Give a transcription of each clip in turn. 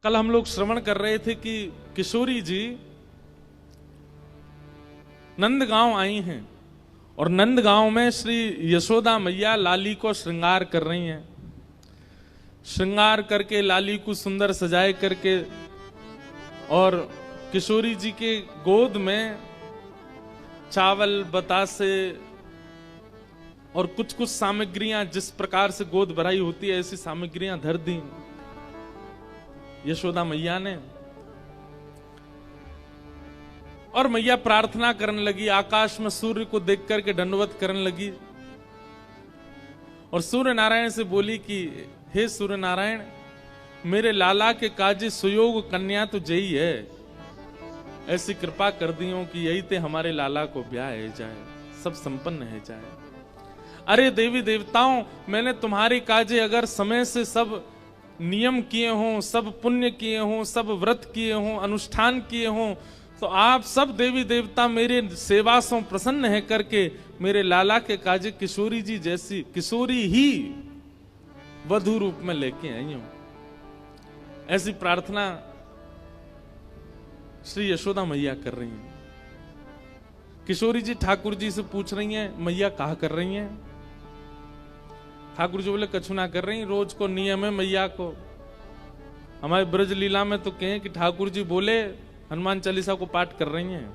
कल हम लोग श्रवण कर रहे थे कि किशोरी जी नंदगांव आई हैं और नंदगांव में श्री यशोदा मैया लाली को श्रृंगार कर रही हैं। श्रृंगार करके लाली को सुंदर सजाए करके और किशोरी जी के गोद में चावल बतासे और कुछ कुछ सामग्रियां, जिस प्रकार से गोद भराई होती है ऐसी सामग्रियां धर दी यशोदा मैया ने। और मैया प्रार्थना करने लगी, आकाश में सूर्य को देख करके दंडवत करने लगी और सूर्य नारायण से बोली कि हे सूर्य नारायण, मेरे लाला के काजी सुयोग कन्या तो जई है, ऐसी कृपा कर दी हो कि यही ते हमारे लाला को ब्याह है जाए, सब संपन्न है जाए। अरे देवी देवताओं, मैंने तुम्हारे काजे अगर समय से सब नियम किए हों, सब पुण्य किए हों, सब व्रत किए हों, अनुष्ठान किए हों, तो आप सब देवी देवता मेरे सेवा से प्रसन्न है करके मेरे लाला के काजे किशोरी जी जैसी किशोरी ही वधू रूप में लेके आई हूं। ऐसी प्रार्थना श्री यशोदा मैया कर रही हैं। किशोरी जी ठाकुर जी से पूछ रही हैं, मैया कहा कर रही हैं? ठाकुर जी बोले कछु ना कर रही, रोज को नियम है मैया को। हमारे ब्रज लीला में तो कहें कि ठाकुर जी बोले हनुमान चालीसा को पाठ कर रही हैं,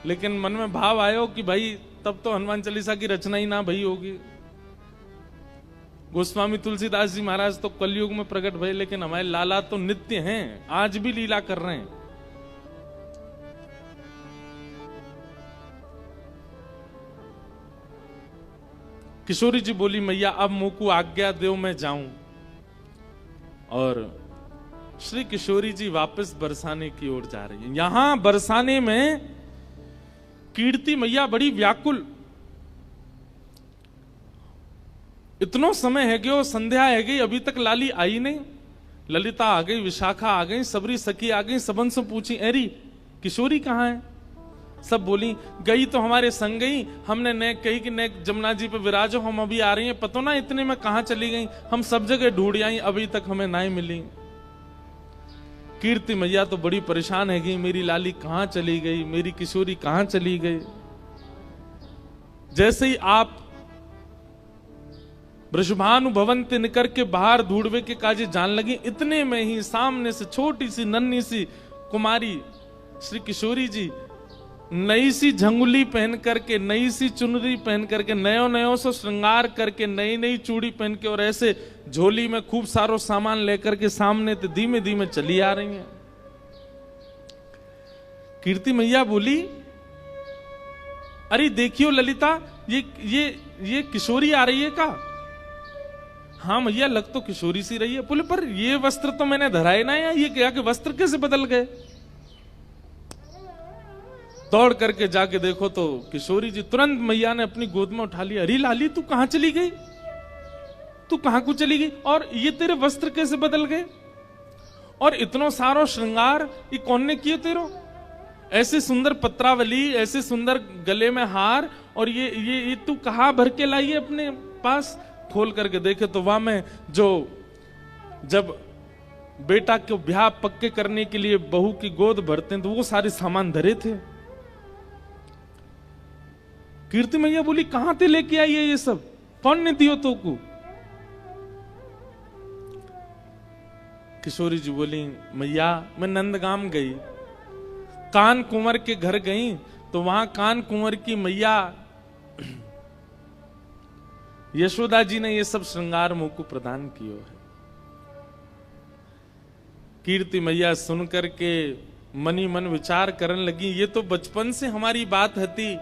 लेकिन मन में भाव आयो कि भाई तब तो हनुमान चालीसा की रचना ही ना भई होगी। गोस्वामी तुलसीदास जी महाराज तो कलयुग में प्रकट भये, लेकिन हमारे लाला तो नित्य हैं, आज भी लीला कर रहे हैं। किशोरी जी बोली, मैया अब मुझको आज्ञा दो मैं जाऊं। और श्री किशोरी जी वापस बरसाने की ओर जा रही है। यहां बरसाने में कीर्ति मैया बड़ी व्याकुल, इतनो समय है गयो, संध्या है गई, अभी तक लाली आई नहीं। ललिता आ गई, विशाखा आ गई, सबरी सखी आ गई, सबन से पूछी अरे किशोरी कहाँ है? सब बोली गई तो हमारे संग गई, हमने ने कही कि ने जमुना जी पे विराजो, हम अभी आ रही हैं, पतो ना इतने में कहां चली गई, हम सब जगह ढूंढ आई, अभी तक हमें ना ही मिली। कीर्ति मैया तो बड़ी परेशान है गई, मेरी लाली कहां चली गई, मेरी किशोरी कहां चली गई। जैसे ही आप वृषभानु भवन ते निकर के बाहर ढूंढवे के काजे जान लगी, इतने में ही सामने से छोटी सी नन्ही सी कुमारी श्री किशोरी जी नई सी झंगुली पहन करके, नई सी चुनरी पहन करके, नयो नयो से श्रृंगार करके, नई नई चूड़ी पहन के और ऐसे झोली में खूब सारो सामान लेकर के सामने तो धीमे धीमे चली आ रही हैं। कीर्ति मैया बोली, अरे देखियो ललिता, ये किशोरी आ रही है का? हाँ मैया, लग तो किशोरी सी रही है। बोले पर ये वस्त्र तो मैंने धराए ना, या ये क्या कि वस्त्र कैसे बदल गए? दौड़ करके जाके देखो तो किशोरी जी, तुरंत मैया ने अपनी गोद में उठा लिया। अरे लाली, तू कहां चली गई? तू कहां को चली गई? और ये तेरे वस्त्र कैसे बदल गए? और इतनो सारो श्रृंगार ये कौन ने किए तेरो? ऐसे सुंदर पत्रावली, ऐसे सुंदर गले में हार, और ये तू कहां भर के लाई है अपने पास? खोल करके देखे तो वहां में जो जब बेटा को ब्याह पक्के करने के लिए बहू की गोद भरते हैं तो वो सारे सामान धरे थे। कीर्ति मैया बोली, कहां ते लेके आई है ये सब? कौन ने दियो तो को? किशोरी जी बोली, मैया मैं नंदगाम गई, कान कुंवर के घर गई, तो वहां कान कुंवर की मैया यशोदा जी ने ये सब श्रृंगार मुंह को प्रदान किया है। कीर्ति मैया सुन करके मनी मन विचार करने लगी, ये तो बचपन से हमारी बात हती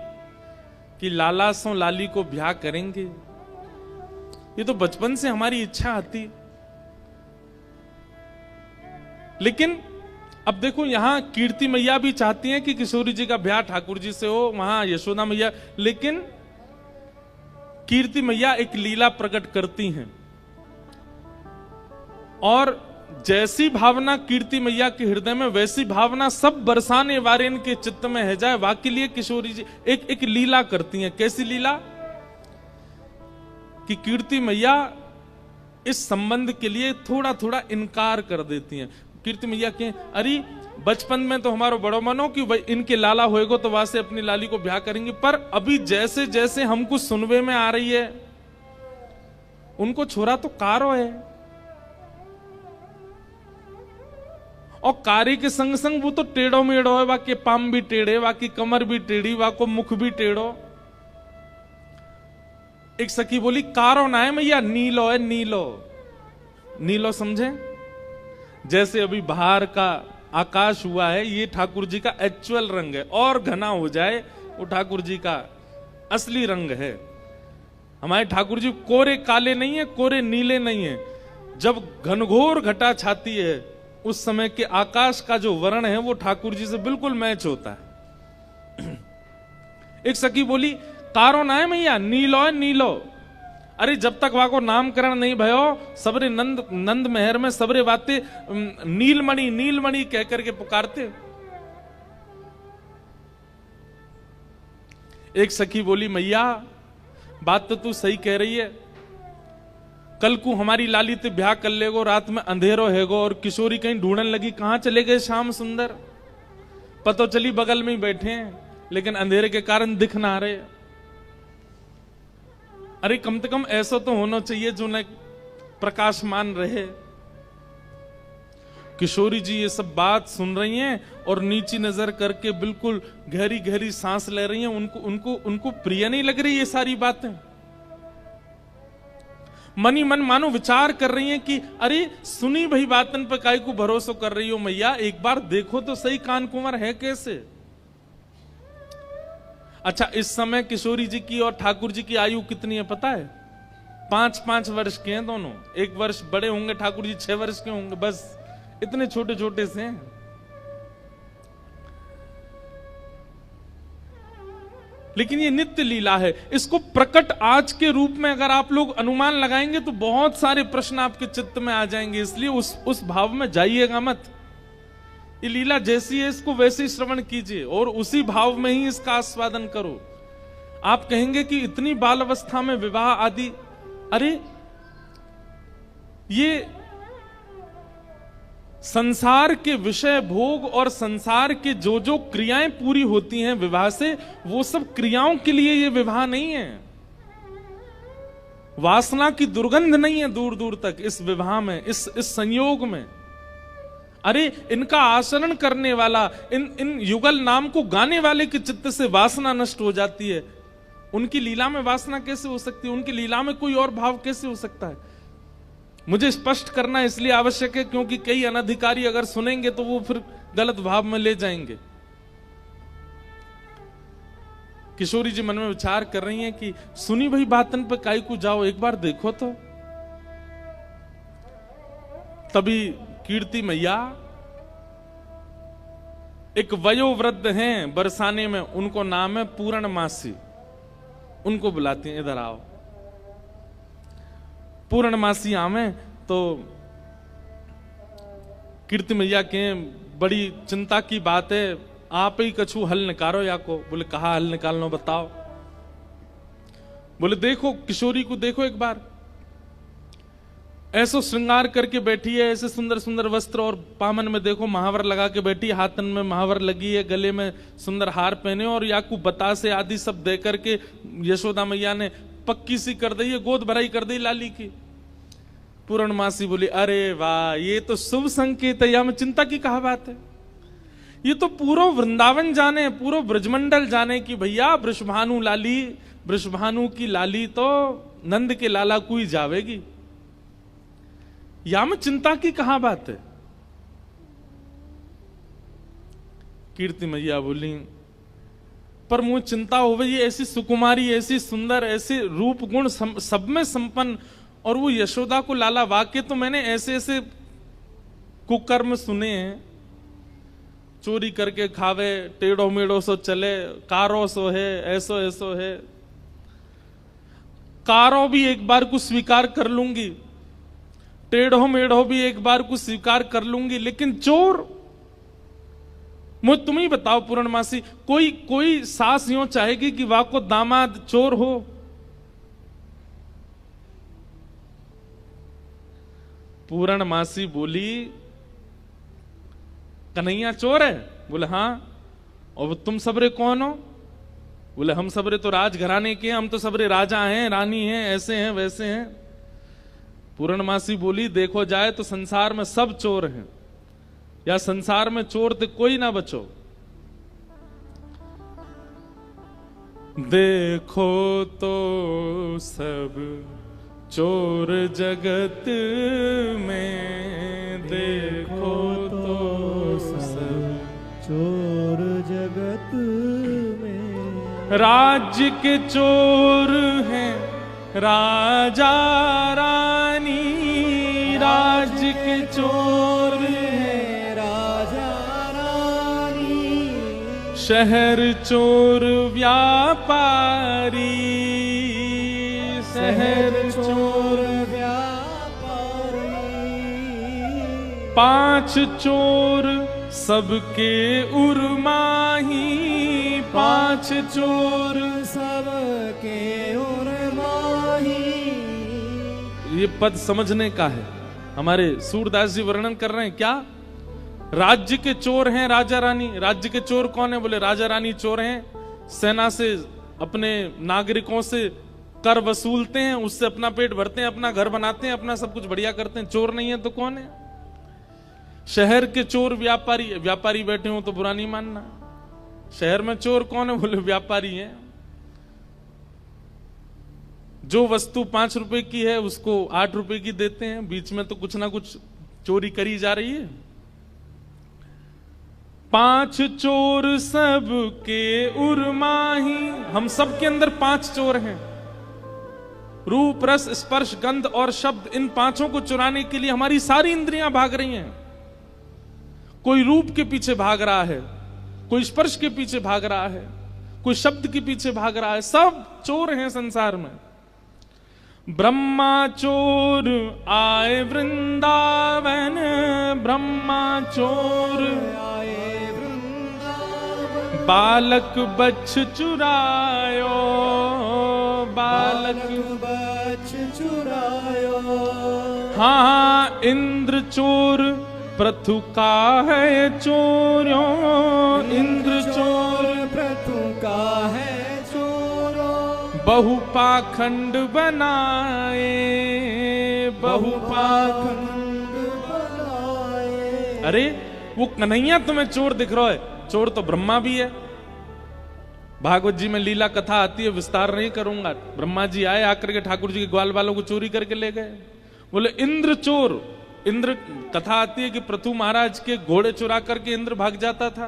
कि लाला सो लाली को ब्याह करेंगे, ये तो बचपन से हमारी इच्छा आती। लेकिन अब देखो, यहां कीर्ति मैया भी चाहती हैं कि किशोरी जी का ब्याह ठाकुर जी से हो, वहां यशोदा मैया, लेकिन कीर्ति मैया एक लीला प्रकट करती हैं और जैसी भावना कीर्ति मैया के हृदय में, वैसी भावना सब बरसाने वारेन के चित्त में है जाए। वाकई लिए किशोरी जी एक लीला करती हैं। कैसी लीला? कि कीर्ति मैया इस संबंध के लिए थोड़ा थोड़ा इनकार कर देती हैं। कीर्ति मैया के अरे बचपन में तो हमारो बड़ो मनो कि भाई इनके लाला होएगो तो वहां से अपनी लाली को ब्याह करेंगे, पर अभी जैसे जैसे हमको सुनवे में आ रही है उनको छोरा तो कारो है, और कारी के संग संग वो तो टेढ़ो मेढ़ो है, वाके पाम भी टेढ़े, वाकी कमर भी टेढ़ी, वाको मुख भी टेढ़ो। एक सखी बोली कारो ना है मैया, नीलो है, नीलो। नीलो समझे? जैसे अभी बाहर का आकाश हुआ है, ये ठाकुर जी का एक्चुअल रंग है, और घना हो जाए वो ठाकुर जी का असली रंग है। हमारे ठाकुर जी कोरे काले नहीं है, कोरे नीले नहीं है। जब घनघोर घटा छाती है उस समय के आकाश का जो वर्ण है वो ठाकुर जी से बिल्कुल मैच होता है। एक सखी बोली कारो ना है मैया, नीलो है, नीलो। अरे जब तक वहां को नामकरण नहीं भयो, सबरे नंद महर में सबरे बातें नीलमणि नीलमणि कह करके पुकारते। एक सखी बोली मैया बात तो तू सही कह रही है, कल को हमारी लाली ते ब्याह कर लेगो, रात में अंधेरो हैगो और किशोरी कहीं ढूंढने लगी कहां चले गए श्याम सुंदर, पतो चली बगल में ही बैठे हैं लेकिन अंधेरे के कारण दिख ना रहे। अरे कम से कम ऐसा तो होना चाहिए जो न प्रकाशमान रहे। किशोरी जी ये सब बात सुन रही हैं और नीची नजर करके बिल्कुल गहरी गहरी सांस ले रही हैं। उनको प्रिय नहीं लग रही ये सारी बातें। मनी मन मानो विचार कर रही हैं कि अरे सुनी भाई बातन पे काहे को भरोसा कर रही हो मैया, एक बार देखो तो सही कान कुंवर है कैसे। अच्छा इस समय किशोरी जी की और ठाकुर जी की आयु कितनी है पता है? 5-5 वर्ष के हैं दोनों। 1 वर्ष बड़े होंगे ठाकुर जी, 6 वर्ष के होंगे, बस इतने छोटे छोटे से हैं। लेकिन ये नित्य लीला है। इसको प्रकट आज के रूप में अगर आप लोग अनुमान लगाएंगे तो बहुत सारे प्रश्न आपके चित्त में आ जाएंगे, इसलिए उस भाव में जाइएगा मत। ये लीला जैसी है इसको वैसे ही श्रवण कीजिए और उसी भाव में ही इसका आस्वादन करो। आप कहेंगे कि इतनी बाल अवस्था में विवाह आदि, अरे ये संसार के विषय भोग और संसार के जो जो क्रियाएं पूरी होती हैं विवाह से, वो सब क्रियाओं के लिए ये विवाह नहीं है। वासना की दुर्गंध नहीं है दूर दूर तक इस विवाह में, इस संयोग में। अरे इनका आचरण करने वाला, इन युगल नाम को गाने वाले के चित्त से वासना नष्ट हो जाती है। उनकी लीला में वासना कैसे हो सकती है? उनकी लीला में कोई और भाव कैसे हो सकता है? मुझे स्पष्ट करना इसलिए आवश्यक है क्योंकि कई अनधिकारी अगर सुनेंगे तो वो फिर गलत भाव में ले जाएंगे। किशोरी जी मन में विचार कर रही हैं कि सुनी भाई बातन पे काई को जाओ, एक बार देखो तो। तभी कीर्ति मैया एक वयोवृद्ध हैं बरसाने में, उनको नाम है पूर्णमासी, उनको बुलाती हैं, इधर आओ। पूर्णमासी आवे तो कीर्ति मैया के बड़ी चिंता की बात है, आप ही कछु हल निकालो या को। बोले कहा हल निकालना बताओ। बोले देखो किशोरी को देखो एक बार, ऐसो श्रृंगार करके बैठी है, ऐसे सुंदर सुंदर वस्त्र और पामन में देखो महावर लगा के बैठी, हाथन में महावर लगी है, गले में सुंदर हार पहने और याकू बतासे आदि सब दे करके यशोदा मैया ने पक्की सी कर दी है, गोद भराई कर दी लाली की। पूर्णमासी बोली अरे वाह ये तो शुभ संकेत है, यहां में चिंता की कहा बात है। ये तो पूरा वृंदावन जाने, पूरा ब्रजमंडल जाने की भैया वृषभानु लाली, वृषभानु की लाली तो नंद के लाला को ही जावेगी, या में चिंता की कहां बात है। कीर्ति मैया बोली पर मुझे चिंता हो गई, ऐसी सुकुमारी, ऐसी सुंदर, ऐसे रूप गुण सब में संपन्न, और वो यशोदा को लाला, वाक्य तो मैंने ऐसे ऐसे कुकर्म सुने हैं, चोरी करके खावे, टेढ़ो मेढ़ो सो चले, कारो सो है, ऐसो ऐसो है। कारो भी एक बार को स्वीकार कर लूंगी, टेढ़ो मेढ़ो भी एक बार को स्वीकार कर लूंगी, लेकिन चोर, मुझे तुम ही बताओ पूर्णमासी, कोई सास यूं चाहेगी कि वाह को दामाद चोर हो? पूर्णमासी बोली कन्हैया चोर है? बोले हाँ। और तुम सबरे कौन हो? बोले हम सबरे तो राजघराने के हैं, हम तो सबरे राजा हैं, रानी हैं, ऐसे हैं वैसे हैं। पूर्णमासी बोली देखो जाए तो संसार में सब चोर हैं, या संसार में चोर तो कोई ना बचो। देखो तो सब चोर जगत में, देखो तो सब चोर जगत में। राज्य के चोर हैं राजा रानी, राज्य के चोर हैं राजा रानी। शहर चोर व्यापारी, शहर चोर व्यापारी। 5 चोर सबके उर्माही, 5 चोर सबके उर्माही। ये पद समझने का है। हमारे सूरदास जी वर्णन कर रहे हैं क्या? राज्य के चोर हैं राजा रानी। राज्य के चोर कौन है? बोले राजा रानी चोर हैं, सेना से अपने नागरिकों से कर वसूलते हैं, उससे अपना पेट भरते हैं, अपना घर बनाते हैं, अपना सब कुछ बढ़िया करते हैं। चोर नहीं है तो कौन है? शहर के चोर व्यापारी। व्यापारी बैठे हो तो बुरा नहीं मानना। शहर में चोर कौन है? बोले व्यापारी हैं। जो वस्तु 5 रुपए की है उसको 8 रुपए की देते हैं, बीच में तो कुछ ना कुछ चोरी करी जा रही है। 5 चोर सबके उर्माही। हम सब के अंदर 5 चोर हैं। रूप रस स्पर्श गंध और शब्द, इन 5 को चुराने के लिए हमारी सारी इंद्रियां भाग रही हैं। कोई रूप के पीछे भाग रहा है, कोई स्पर्श के पीछे भाग रहा है, कोई शब्द के पीछे भाग रहा है। सब चोर हैं संसार में। ब्रह्मा चोर आए वृंदावन, ब्रह्मा चोर आए वृंदावन। बालक बच्छ चुरायो, बालक बच्छ चुरायो। हाँ हाँ इंद्र चोर पृथु का है चोरों, इंद्र चोर पृथु का है चोरों। बहुपाखंड बनाए, बहुपाखंड बनाए। अरे वो कन्हैया तुम्हें चोर दिख रहा है, चोर तो ब्रह्मा भी है। भागवत जी में लीला कथा आती है, विस्तार नहीं करूंगा। ब्रह्मा जी आए, आकर के ठाकुर जी के ग्वाल बालों को चोरी करके ले गए। बोले इंद्र चोर। इंद्र कथा आती है कि पृथु महाराज के घोड़े चुरा करके इंद्र भाग जाता था।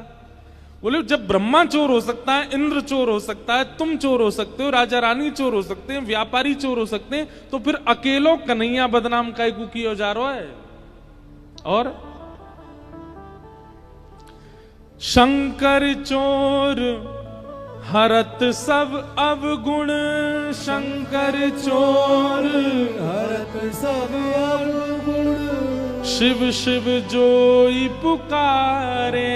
बोले जब ब्रह्मा चोर हो सकता है, इंद्र चोर हो सकता है, तुम चोर हो सकते हो, राजा रानी चोर हो सकते हैं, व्यापारी चोर हो सकते हैं, तो फिर अकेलो कन्हैया बदनाम काय को किया जा रहा है। और शंकर चोर हरत सब अवगुण, शंकर चोर हरत सब अवगुण। शिव शिव जोई पुकारे,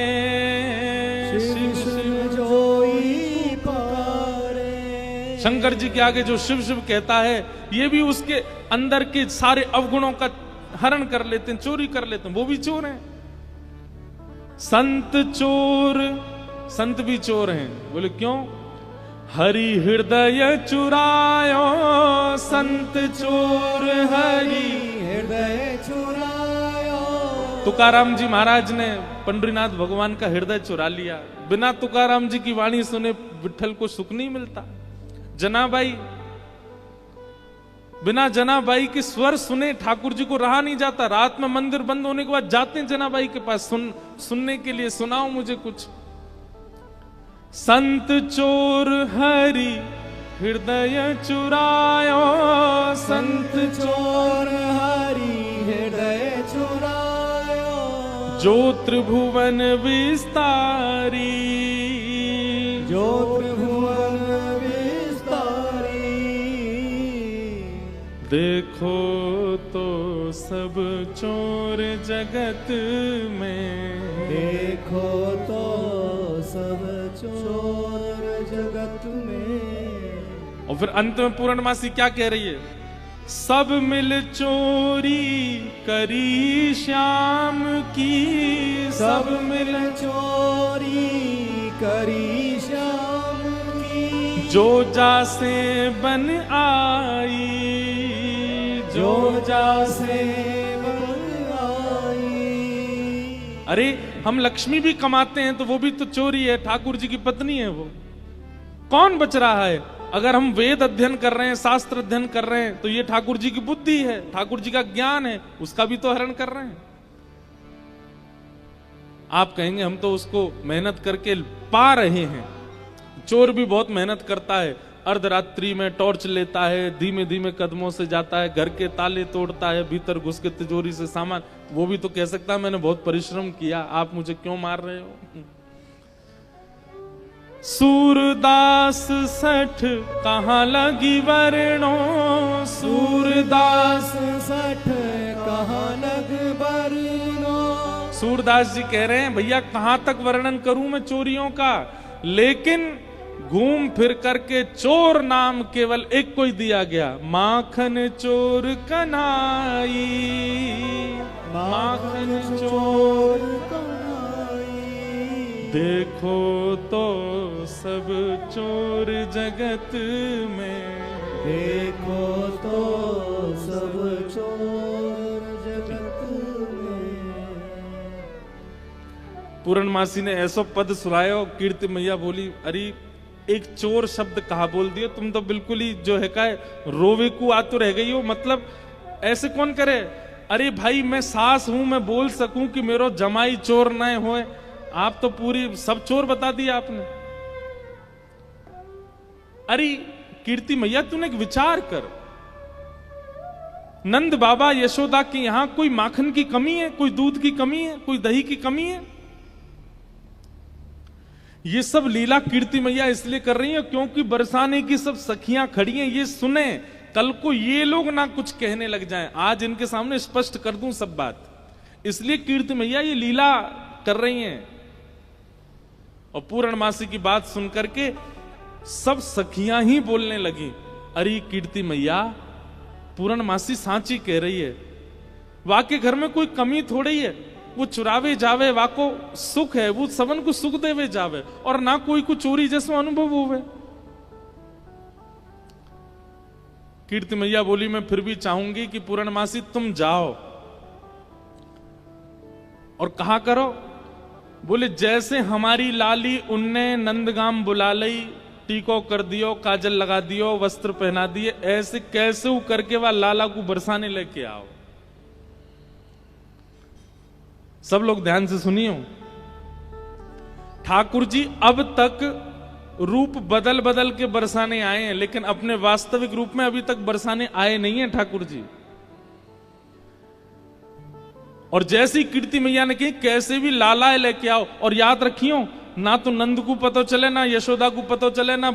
शिव शिव जोई पुकारे। शंकर जी के आगे जो शिव शिव कहता है, ये भी उसके अंदर के सारे अवगुणों का हरण कर लेते हैं, चोरी कर लेते हैं, वो भी चोर हैं। संत चोर, संत भी चोर हैं। बोले क्यों? हरि हृदय चुरायो, संत चोर हरि हृदय चुरायो। तुकाराम जी महाराज ने पंडरीनाथ भगवान का हृदय चुरा लिया। बिना तुकाराम जी की वाणी सुने विठल को सुख नहीं मिलता। जनाबाई, बिना जनाबाई के स्वर सुने ठाकुर जी को रहा नहीं जाता। रात में मंदिर बंद होने के बाद जाते हैं जनाबाई के पास सुनने के लिए, सुनाओ मुझे कुछ। संत चोर हरि हृदय चुरायो, संत चोर हरि हृदय चुरायो। जो त्रिभुवन विस्तारी, जो त्रिभुवन विस्तारी। देखो तो सब चोर जगत में, देखो तो सब चोर जगत में। और फिर अंत में पूर्णमासी क्या कह रही है? सब मिल चोरी करी श्याम की, सब मिल चोरी करी श्याम की। जो जासे बन आई, जो जासे बन आई। अरे हम लक्ष्मी भी कमाते हैं तो वो भी तो चोरी है, ठाकुर जी की पत्नी है वो। कौन बच रहा है? अगर हम वेद अध्ययन कर रहे हैं, शास्त्र अध्ययन कर रहे हैं, तो ये ठाकुर जी की बुद्धि है, ठाकुर जी का ज्ञान है, उसका भी तो हरण कर रहे हैं। आप कहेंगे हम तो उसको मेहनत करके पा रहे हैं। चोर भी बहुत मेहनत करता है, अर्धरात्रि में टॉर्च लेता है, धीमे धीमे कदमों से जाता है, घर के ताले तोड़ता है, भीतर घुस के तिजोरी से सामान, वो भी तो कह सकता है मैंने बहुत परिश्रम किया, आप मुझे क्यों मार रहे हो? सूरदास सठ कहाँ लगी वरणों, सूरदास सठ कहाँ लग वरणों। सूरदास जी कह रहे हैं भैया कहां तक वर्णन करूं मैं चोरियों का, लेकिन घूम फिर करके चोर नाम केवल एक को ही दिया गया, माखन चोर कन्हाई, माखन चोर कन्हाई। देखो तो सब चोर जगत में, देखो तो सब चोर जगत में। पूर्णमासी ने ऐसा पद सुनायो, कीर्ति मैया बोली अरे एक चोर शब्द कहा बोल दियो, तुम तो बिल्कुल ही जो है का रोवे को आतुर रह गई हो। मतलब ऐसे कौन करे? अरे भाई मैं सास हूं, मैं बोल सकूं कि मेरो जमाई चोर न होए, आप तो पूरी सब चोर बता दिया आपने। अरे कीर्ति मैया तूने एक विचार कर, नंद बाबा यशोदा के यहां कोई माखन की कमी है, कोई दूध की कमी है, कोई दही की कमी है? ये सब लीला कीर्ति मैया इसलिए कर रही है क्योंकि बरसाने की सब सखियां खड़ी हैं, ये सुने, कल को ये लोग ना कुछ कहने लग जाएं। आज इनके सामने स्पष्ट कर दूं सब बात, इसलिए कीर्ति मैया ये लीला कर रही हैं। और पूर्णमासी की बात सुनकर के सब सखियां ही बोलने लगी, अरे कीर्ति मैया पूर्णमासी सांची कह रही है, वाके घर में कोई कमी थोड़ी है, वो चुरावे जावे वाको सुख है, वो सबन को सुख देवे जावे, और ना कोई को चोरी जैसा अनुभव होवे। कीर्ति मैया बोली मैं फिर भी चाहूंगी कि पूर्णमासी तुम जाओ और कहा करो, बोले जैसे हमारी लाली उनने नंदगाम बुला लई, टीको कर दियो, काजल लगा दियो, वस्त्र पहना दिए, ऐसे कैसे करके वह लाला को बरसाने लेके आओ। सब लोग ध्यान से सुनियो, ठाकुर जी अब तक रूप बदल बदल के बरसाने आए हैं, लेकिन अपने वास्तविक रूप में अभी तक बरसाने आए नहीं हैं ठाकुर जी। और जैसी कीर्ति मैया ने कही कैसे भी लाला लेके आओ, और याद रखियो ना तो नंद को पता चले, ना यशोदा को पता चले, ना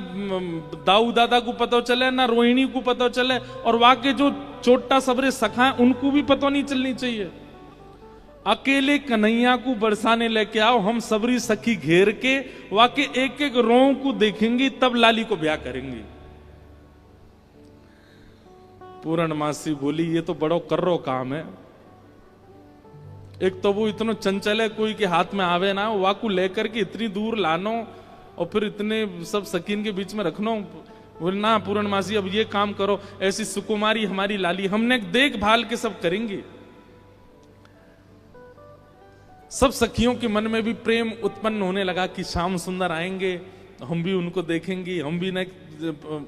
दाऊ दादा को पता चले, ना रोहिणी को पता चले, और वाके जो छोटा सबरे सखा है उनको भी पता नहीं चलनी चाहिए। अकेले कन्हैया को बरसाने लेके आओ, हम सबरी सखी घेर के वाके एक एक रों को देखेंगी, तब लाली को ब्याह करेंगी। पूर्णमासी बोली ये तो बड़ो कर्रो काम है, एक तो वो इतना चंचल है, कोई के हाथ में आवे ना, वाकू लेकर के इतनी दूर लानो और फिर इतने सब सकीन के बीच में रखनो। बोले ना पूर्णमासी अब ये काम करो, ऐसी सुकुमारी हमारी लाली, हमने देखभाल के सब करेंगे। सब सखियों के मन में भी प्रेम उत्पन्न होने लगा कि श्याम सुंदर आएंगे, हम भी उनको देखेंगे, हम भी न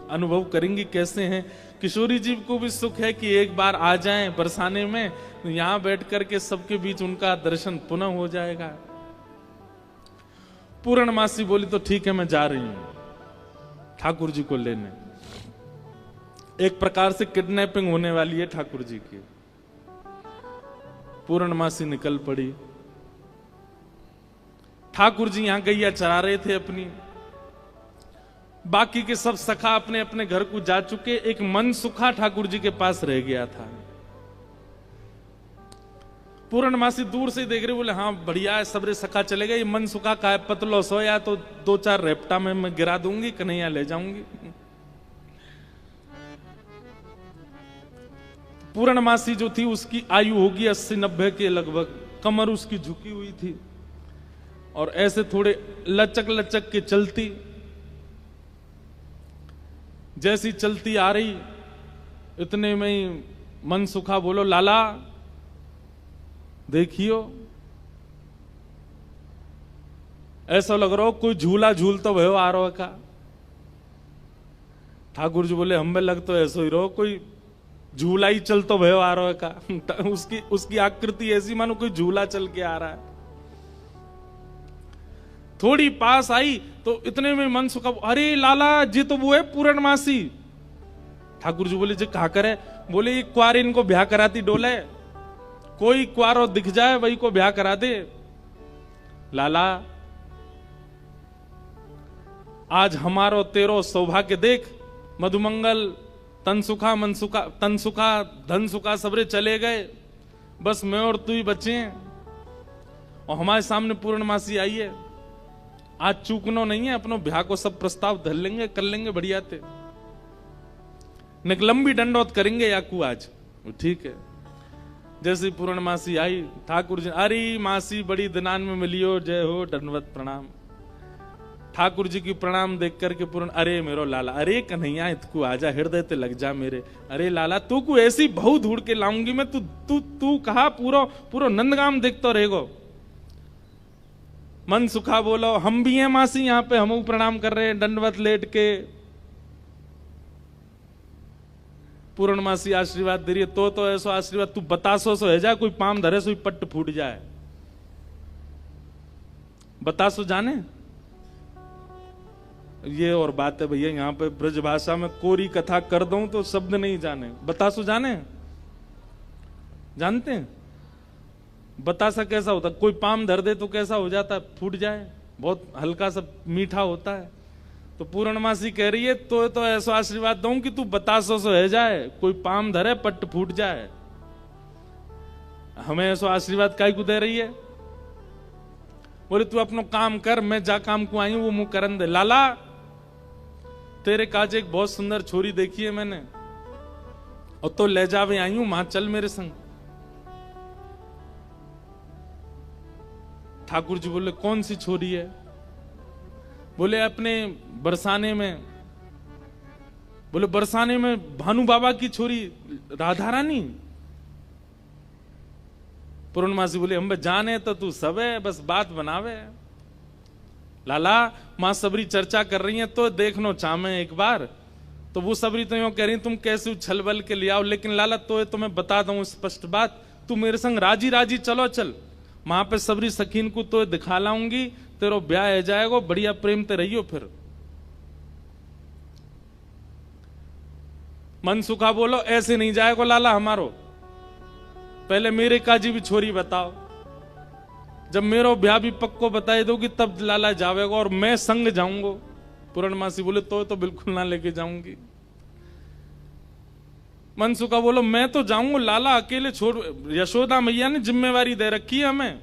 अनुभव करेंगे कैसे हैं। किशोरी जी को भी सुख है कि एक बार आ जाएं बरसाने में, यहां बैठ करके सबके बीच उनका दर्शन पुनः हो जाएगा। पूर्णमासी बोली तो ठीक है मैं जा रही हूं ठाकुर जी को लेने। एक प्रकार से किडनैपिंग होने वाली है ठाकुर जी की। पूर्णमासी निकल पड़ी। ठाकुर जी यहां गैया चरा रहे थे अपनी, बाकी के सब सखा अपने अपने घर को जा चुके, एक मन सुखा ठाकुर जी के पास रह गया था। पूर्णमासी दूर से देख रहे, बोले हाँ बढ़िया है, सबरे सखा चले गए, मन सुखा का है, पतलो सोया तो 2-4 रेपटा में मैं गिरा दूंगी, कन्हैया ले जाऊंगी। पूर्णमासी जो थी उसकी आयु होगी 80-90 के लगभग, कमर उसकी झुकी हुई थी और ऐसे थोड़े लचक लचक के चलती। जैसी चलती आ रही इतने में ही मनसुखा बोलो, लाला देखियो, ऐसा लग रहा हो कोई झूला झूल तो भयो आ रहा का। ठाकुर जी बोले, हम में लग तो ऐसा ही रहो कोई झूला ही चल तो भयो आ रहा है का। उसकी आकृति ऐसी मानो कोई झूला चल के आ रहा है। थोड़ी पास आई तो इतने में मनसुखा, अरे लाला जी तो वो है पूर्णमासी। ठाकुर जी बोले, जी कहा करे? बोले, ये क्वार इनको ब्याह कराती डोले, कोई क्वारो दिख जाए वही को ब्याह करा दे। लाला आज हमारो तेरो सौभाग्य देख, मधुमंगल तनसुखा मनसुखा तनसुखा धनसुखा सबरे चले गए, बस मैं और तू ही बचे हैं और हमारे सामने पूर्णमासी आई है। आज चूकनो नहीं है, अपनो ब्याह को सब प्रस्ताव धर लेंगे, कर लेंगे बढ़िया थे, लंबी दंडौत करेंगे याकू आज। ठीक है। जैसे पूर्णमासी आई, ठाकुर जी, अरे मासी बड़ी दिनान में मिलियो, जय हो, दंडवत प्रणाम। ठाकुर जी की प्रणाम देख करके पूर्ण, अरे मेरो लाला, अरे कन्हैया इतकू आजा, हृदय ते लग जा मेरे। अरे लाला तू को ऐसी बहु ढूंढ के लाऊंगी मैं, तू कहा पूरा नंदगाम देखते रहेगो। मन सुखा बोलो, हम भी हैं मासी यहाँ पे, हम प्रणाम कर रहे हैं दंडवत लेट के। पूर्णमासी आशीर्वाद दे रही है, तो ऐसो आशीर्वाद तू बतासो सो है जा, कोई पाम धरे सो पट्ट फूट जाए। बतासो जाने ये और बात है भैया, यहाँ पे ब्रज भाषा में कोरी कथा कर दूं तो शब्द नहीं जाने। बतासो जाने, जानते हैं बतासा कैसा होता? कोई पाम धर दे तो कैसा हो जाता? फूट जाए, बहुत हल्का सा मीठा होता है। तो पूर्णमासी कह रही है, तो ऐसा आशीर्वाद दूं कि तू बतासो सो है जाए, कोई पाम धरे पट्ट फूट जाए। हमें ऐसा आशीर्वाद काहे को दे रही है? बोले तू अपनो काम कर, मैं जा काम को आई हूं वो मुंह करन दे। लाला तेरे काज एक बहुत सुंदर छोरी देखी है मैंने, और तो ले जावे आई हूं, मां चल मेरे संग। ठाकुर जी बोले, कौन सी छोरी है? बोले अपने बरसाने में। बोले बरसाने में भानु बाबा की छोरी राधा रानी? पूर्णमासी बोले, हम जाने तो तू सब है, बस बात बनावे। लाला मां सबरी चर्चा कर रही है तो देखनो चाहे एक बार। तो वो सबरी तो यूं कह रही तुम कैसे उछल बल के ले आओ, लेकिन लाला तो मैं बता दूं स्पष्ट बात, तू मेरे संग राजी राजी चलो चल, वहां पे सबरी सखीन को तो दिखा लाऊंगी, तेरो ब्याह है जाएगा, बढ़िया प्रेम ते रहियो। फिर मनसुखा बोलो, ऐसे नहीं जाएगा लाला हमारो, पहले मेरे काजी भी छोरी बताओ, जब मेरो ब्याह भी पक्को बताए दोगी तब लाला जावेगा और मैं संग जाऊंगा। पूर्णमासी बोले, तो बिल्कुल ना लेके जाऊंगी। मनसुखा बोलो, मैं तो जाऊंगा लाला, अकेले छोड़, यशोदा मैया ने जिम्मेवारी दे रखी है हमें,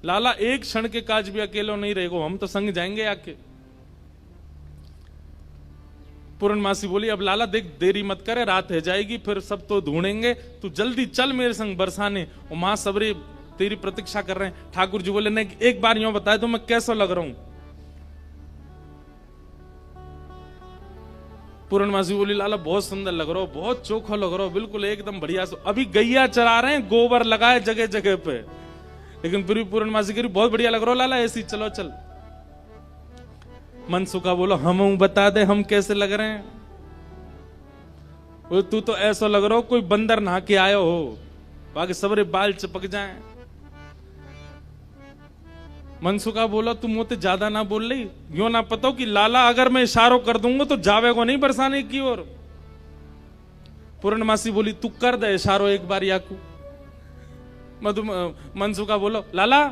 लाला एक क्षण के काज भी अकेले नहीं रहेगा, हम तो संग जाएंगे आके। पूर्णमासी बोली, अब लाला देख देरी मत करे, रात है जाएगी, फिर सब तो ढूंढेंगे, तू जल्दी चल मेरे संग बरसाने, और मां सबरे तेरी प्रतीक्षा कर रहे हैं। ठाकुर जी बोले, नहीं एक बार यूं बताए तो मैं कैसा लग रहा हूं? पूर्णमासी बोली, लाला बहुत सुंदर लग रहा हो, बहुत चोखा लग रहा हो, बिल्कुल एकदम बढ़िया। अभी गैया चरा रहे हैं, गोबर लगाए जगह जगह पे, लेकिन फिर भी पूर्णमासी कह रही बहुत बढ़िया लग रहा हो लाला, ऐसी चलो चल। मनसुखा बोलो, हम बता दे हम कैसे लग रहे हैं? तू तो ऐसा लग रहा हो कोई बंदर नहा के आयो हो, बाकी सबरे बाल चिपक जाएं। मनसुखा बोला, तू मुझे ज्यादा ना बोल रही, यो ना पता कि लाला अगर मैं इशारों कर दूंगा तो जावेगो नहीं बरसाने की ओर। पूर्णमासी बोली, तू कर दे इशारों एक बार याकू। मनसुखा बोलो, लाला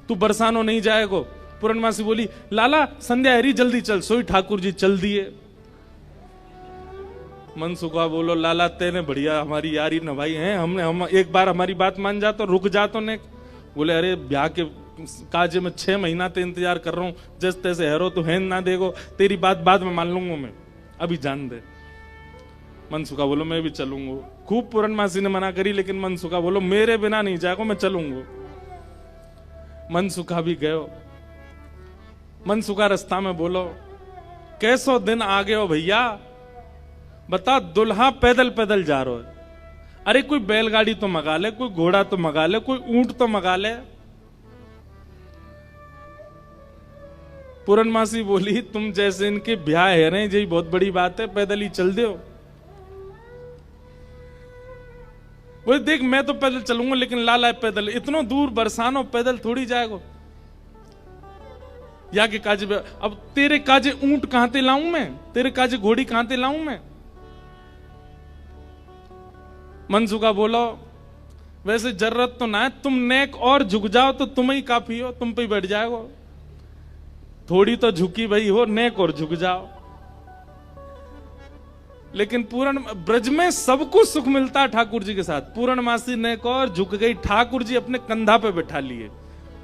तू बरसानो नहीं जाएगो। पूर्णमासी बोली, लाला संध्या हरी जल्दी चल, सोई ठाकुर जी चल दिए। मनसुखा बोलो, लाला तेने बढ़िया हमारी यारी नभाई है, हम एक बार हमारी बात मान जा तो रुक जा तो ने। बोले, अरे ब्याह के काजे में 6 महीना ते इंतजार कर रहा हूं, जैसे तैसे हैरो तो है ना देगो, तेरी बात बाद में मान लूंगा मैं, अभी जान दे। मनसुखा बोलो, मैं भी चलूंगा। खूब पूर्णमासी ने मना करी, लेकिन मनसुखा बोलो मेरे बिना नहीं जाएगा, मैं चलूंगा। मनसुखा भी गयो। मनसुखा रास्ता में बोलो कैसो दिन आ गए हो भैया, बता दुल्हा पैदल पैदल जा रहा है, अरे कोई बैलगाड़ी तो मंगा ले, कोई घोड़ा तो मंगा ले, कोई ऊंट तो मंगा ले। पूर्णमासी बोली तुम जैसे इनके ब्याह है रहे, यही बहुत बड़ी बात है, पैदल ही चल दो। वो देख मैं तो पैदल चलूंगा, लेकिन लाला पैदल इतना दूर बरसानो पैदल थोड़ी जाएगा। या के काजे अब तेरे काजे ऊंट कहां ते लाऊं मैं, तेरे काजे घोड़ी कहां ते लाऊं मैं। मनसुखा बोलो वैसे जरूरत तो ना है, तुम नेक और झुक जाओ तो तुम ही काफी हो, तुम पे ही बैठ जाओ। थोड़ी तो झुकी भाई हो, नेक और झुक जाओ। लेकिन पूर्ण ब्रज में सबको सुख मिलता है ठाकुर जी के साथ। पूर्णमासी नेक और झुक गई, ठाकुर जी अपने कंधा पे बैठा लिए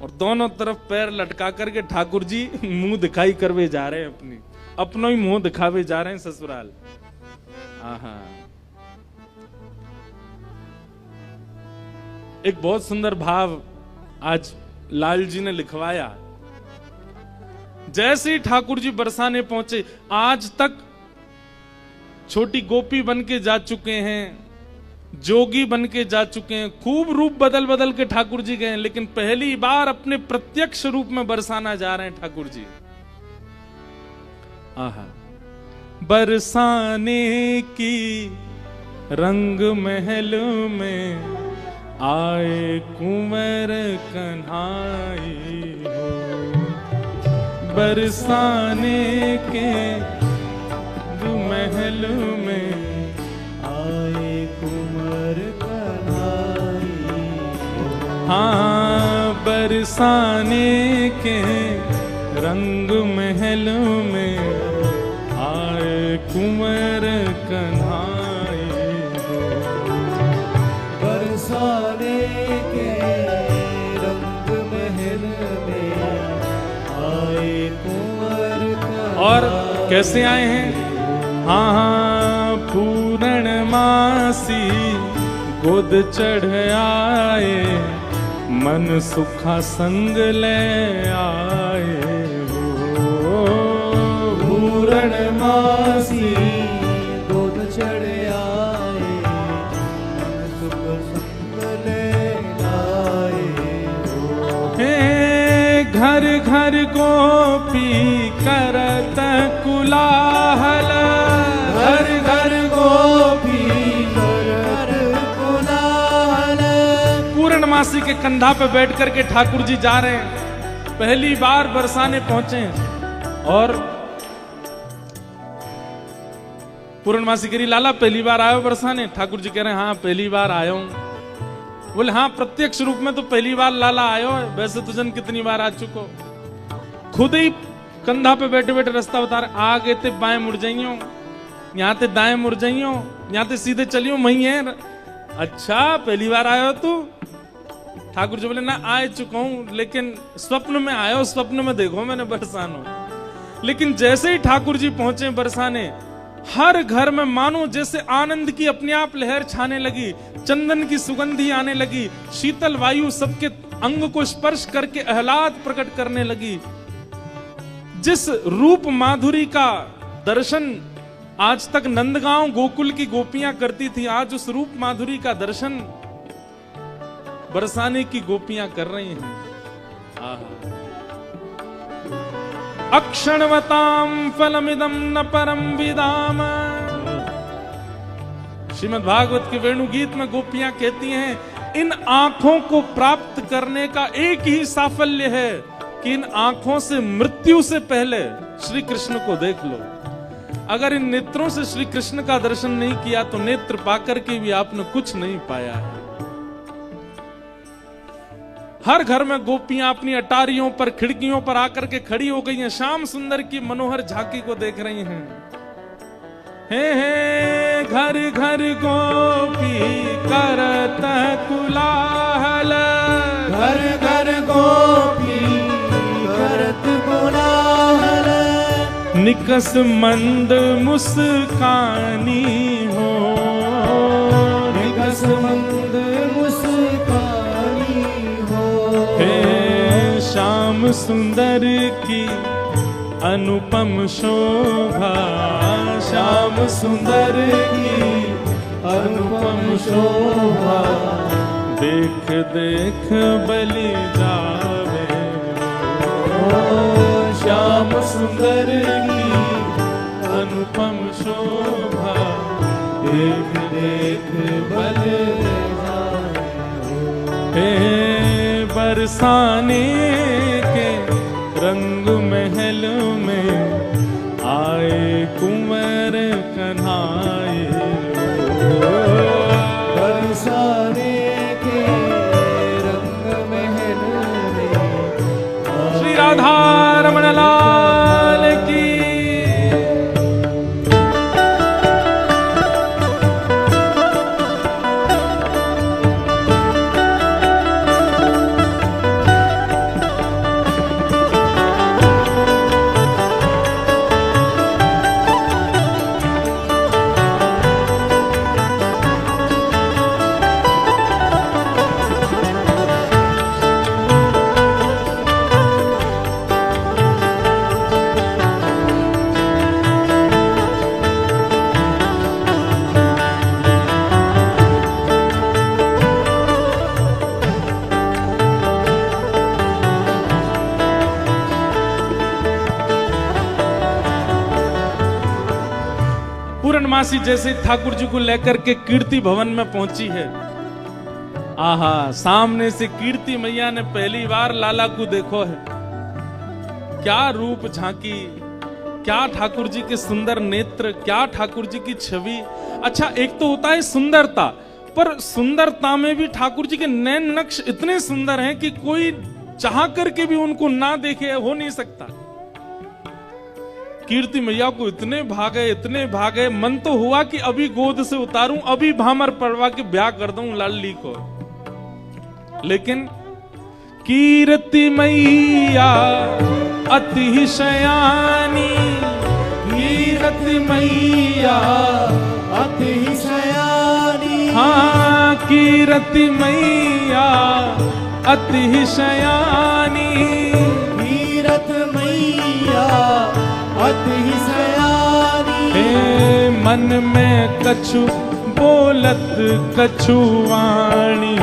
और दोनों तरफ पैर लटका करके ठाकुर जी मुंह दिखाई करवे जा रहे हैं, अपनों ही मुंह दिखावे जा रहे हैं ससुराल। आहा, एक बहुत सुंदर भाव आज लाल जी ने लिखवाया। जैसे ही ठाकुर जी बरसाने पहुंचे, आज तक छोटी गोपी बन के जा चुके हैं, जोगी बन के जा चुके हैं, खूब रूप बदल बदल के ठाकुर जी गए, लेकिन पहली बार अपने प्रत्यक्ष रूप में बरसाना जा रहे हैं ठाकुर जी। आहा, बरसाने की रंग महल में आए कुंवर कन्हाई हो, बरसाने के महल में आए कुंवर कन्हाई हो। हाँ, बरसाने के रंग महल में आए कुंवर कन्हाई हो, बरसाने के रंग महल में आए कुंवर कन्हाई। और कैसे आए हैं? हाँ, पूर्णमासी गोद चढ़ आए, मन सुखा संग ले आए हो। पूर्णमासी गोद चढ़ आए, मन सुख संग ले आए हो। हे घर घर गोपी करत कुलाहल, घर घर गोपी करत कुलाहल। पूर्णमासी के कंधा पे बैठ करके ठाकुर जी जा रहे हैं, पहली बार बरसाने पहुंचे हैं। और पूर्णमासी कह रही लाला पहली बार आयो बरसाने? ठाकुर जी कह रहे हैं हाँ पहली बार आयो हूं। बोले हाँ प्रत्यक्ष रूप में तो पहली बार लाला आयो है, वैसे तो जन कितनी बार आ चुको। खुद ही कंधा पे बैठे बैठे रास्ता बता रहे, आगे ते बाएं मुड़ जाइयो, यहाँ ते दाएं मुड़ जाइयो, यहाँ ते सीधे चलियो, वही है। अच्छा पहली बार आयो तू? ठाकुर जी बोले ना आ चुका हूं, लेकिन स्वप्न में आयो, स्वप्न में देखो मैंने बरसानो। लेकिन जैसे ही ठाकुर जी पहुंचे बरसाने, हर घर में मानो जैसे आनंद की अपने आप लहर छाने लगी, चंदन की सुगंधी आने लगी, शीतल वायु सबके अंग को स्पर्श करके आह्लाद प्रकट करने लगी। जिस रूप माधुरी का दर्शन आज तक नंदगांव गोकुल की गोपियां करती थी, आज उस रूप माधुरी का दर्शन बरसाने की गोपियां कर रही हैं। अक्षणवताम फलमिदम न परम विदाम। श्रीमद् भागवत के वेणु गीत में गोपियां कहती हैं, इन आंखों को प्राप्त करने का एक ही साफल्य है कि इन आंखों से मृत्यु से पहले श्री कृष्ण को देख लो। अगर इन नेत्रों से श्री कृष्ण का दर्शन नहीं किया तो नेत्र पाकर के भी आपने कुछ नहीं पाया है। हर घर में गोपियां अपनी अटारियों पर, खिड़कियों पर आकर के खड़ी हो गई हैं, श्याम सुंदर की मनोहर झांकी को देख रही हैं। हे घर घर गोपी करत कुलाहल, घर घर गोपी करत कुलाहल। निकस मंद मुस्कानी हो, मंद मुस्कानी हो। हे श्याम सुंदर की अनुपम शोभा, श्याम सुंदर की अनुपम शोभा, देख देख बलि जावे। श्याम सुंदर की अनुपम शोभा, देख देख बल जावे। हे बरसाने के रंग महल में आए कुंवर कन्हाई। बरसाने के रंग महल में श्री राधा रमण लाल की। पूर्णमासी जैसे ठाकुर जी को लेकर के कीर्ति भवन में पहुंची है। आहा, सामने से कीर्ति मैया ने पहली बार लाला को देखो है। क्या रूप झांकी, क्या ठाकुर जी के सुंदर नेत्र, क्या ठाकुर जी की छवि। अच्छा, एक तो होता है सुंदरता, पर सुंदरता में भी ठाकुर जी के नैन नक्श इतने सुंदर हैं कि कोई चाह करके भी उनको ना देखे हो नहीं सकता। कीर्ति मैया को इतने भागे, मन तो हुआ कि अभी गोद से उतारूं, अभी भामर पड़वा के ब्याह कर दूं लाली को। लेकिन कीर्ति मैया अति शयानी, कीर्ति मैया अति शयानी। हाँ, कीर्ति मैया अति शयानी, कीर्ति मैया अति शयानी। हे मन में कछु बोलत कछु वाणी,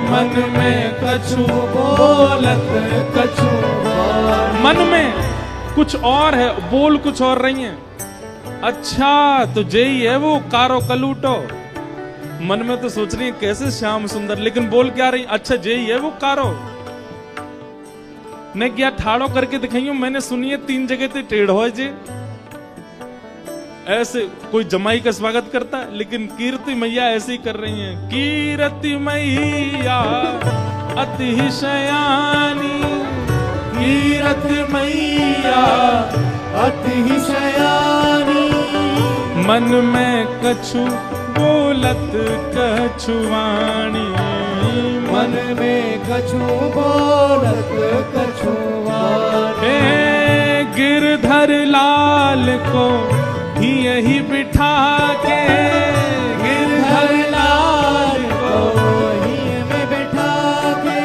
मन में कछु बोलत कछु वाणी। मन में कुछ और है, बोल कुछ और रही है। अच्छा, तो यही है वो कारो कलूटो। मन में तो सोच रही है कैसे श्याम सुंदर, लेकिन बोल क्या रही, अच्छा यही है वो कारो। ने क्या ठाड़ो करके दिखाइयो, मैंने सुनी है 3 जगह ते टेढ़ हो जे। ऐसे कोई जमाई का स्वागत करता है, लेकिन कीर्ति मैया ऐसे ही कर रही हैं। कीर्ति मैया अति शयानी, कीर्ति मैया अति शयानी। मन में कछु बोलत कछु वाणी, मन में कछु बोलत कछु वाणी। हे गिरधर लाल को ही यही बिठा के, गिरधर लाल को ही में बिठा के,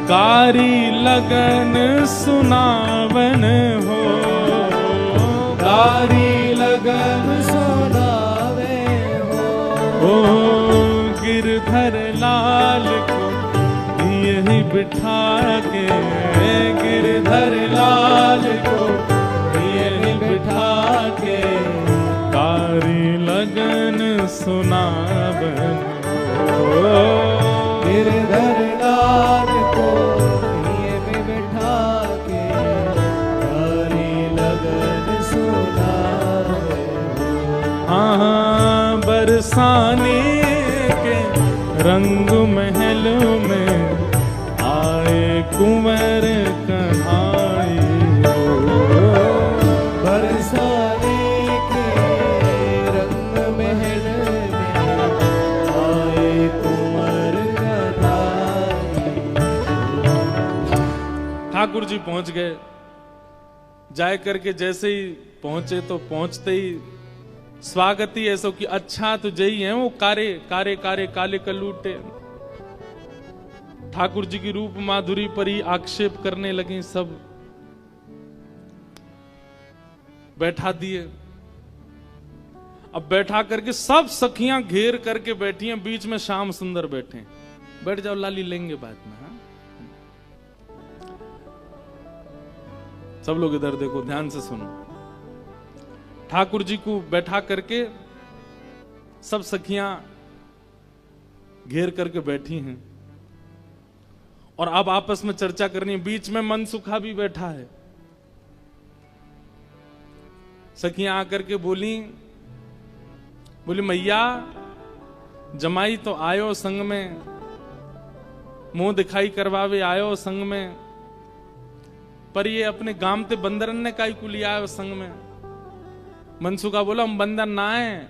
कारी लगन सुनावन हो। कारी लगन सुनावे हो। ओ गिरधर लाल को यही बिठा के, गिरधर लाल को यही बिठा के, कारी लगन सुनावन हो। गिरधर लाल को ये में बिठा के, कारी लगन सुनावे हो। हाँ, बरसाने के रंग महल में आए कुंवर कन्हाई। बरसाने के रंग महल में आए कुंवर कन्हाई। ठाकुर जी पहुंच गए। जाए करके जैसे ही पहुंचे तो पहुंचते ही स्वागती ऐसो कि अच्छा तो जई है वो कारे कारे कारे काले कलूटे। ठाकुर जी की रूप माधुरी पर ही आक्षेप करने लगे सब। बैठा दिए। अब बैठा करके सब सखियां घेर करके बैठी हैं, बीच में श्याम सुंदर बैठे हैं। बैठ जाओ लाली, लेंगे बाद में। हाँ, सब लोग इधर देखो, ध्यान से सुनो। ठाकुर जी को बैठा करके सब सखियां घेर करके बैठी हैं और अब आपस में चर्चा करनी है। बीच में मनसुखा भी बैठा है। सखियां आकर के बोली मैया जमाई तो आयो संग में, मुंह दिखाई करवावे आयो संग में, पर ये अपने गामते बंदरन ने काई को लिया आयो संग में। मनसुखा बोला हम बंदर ना है,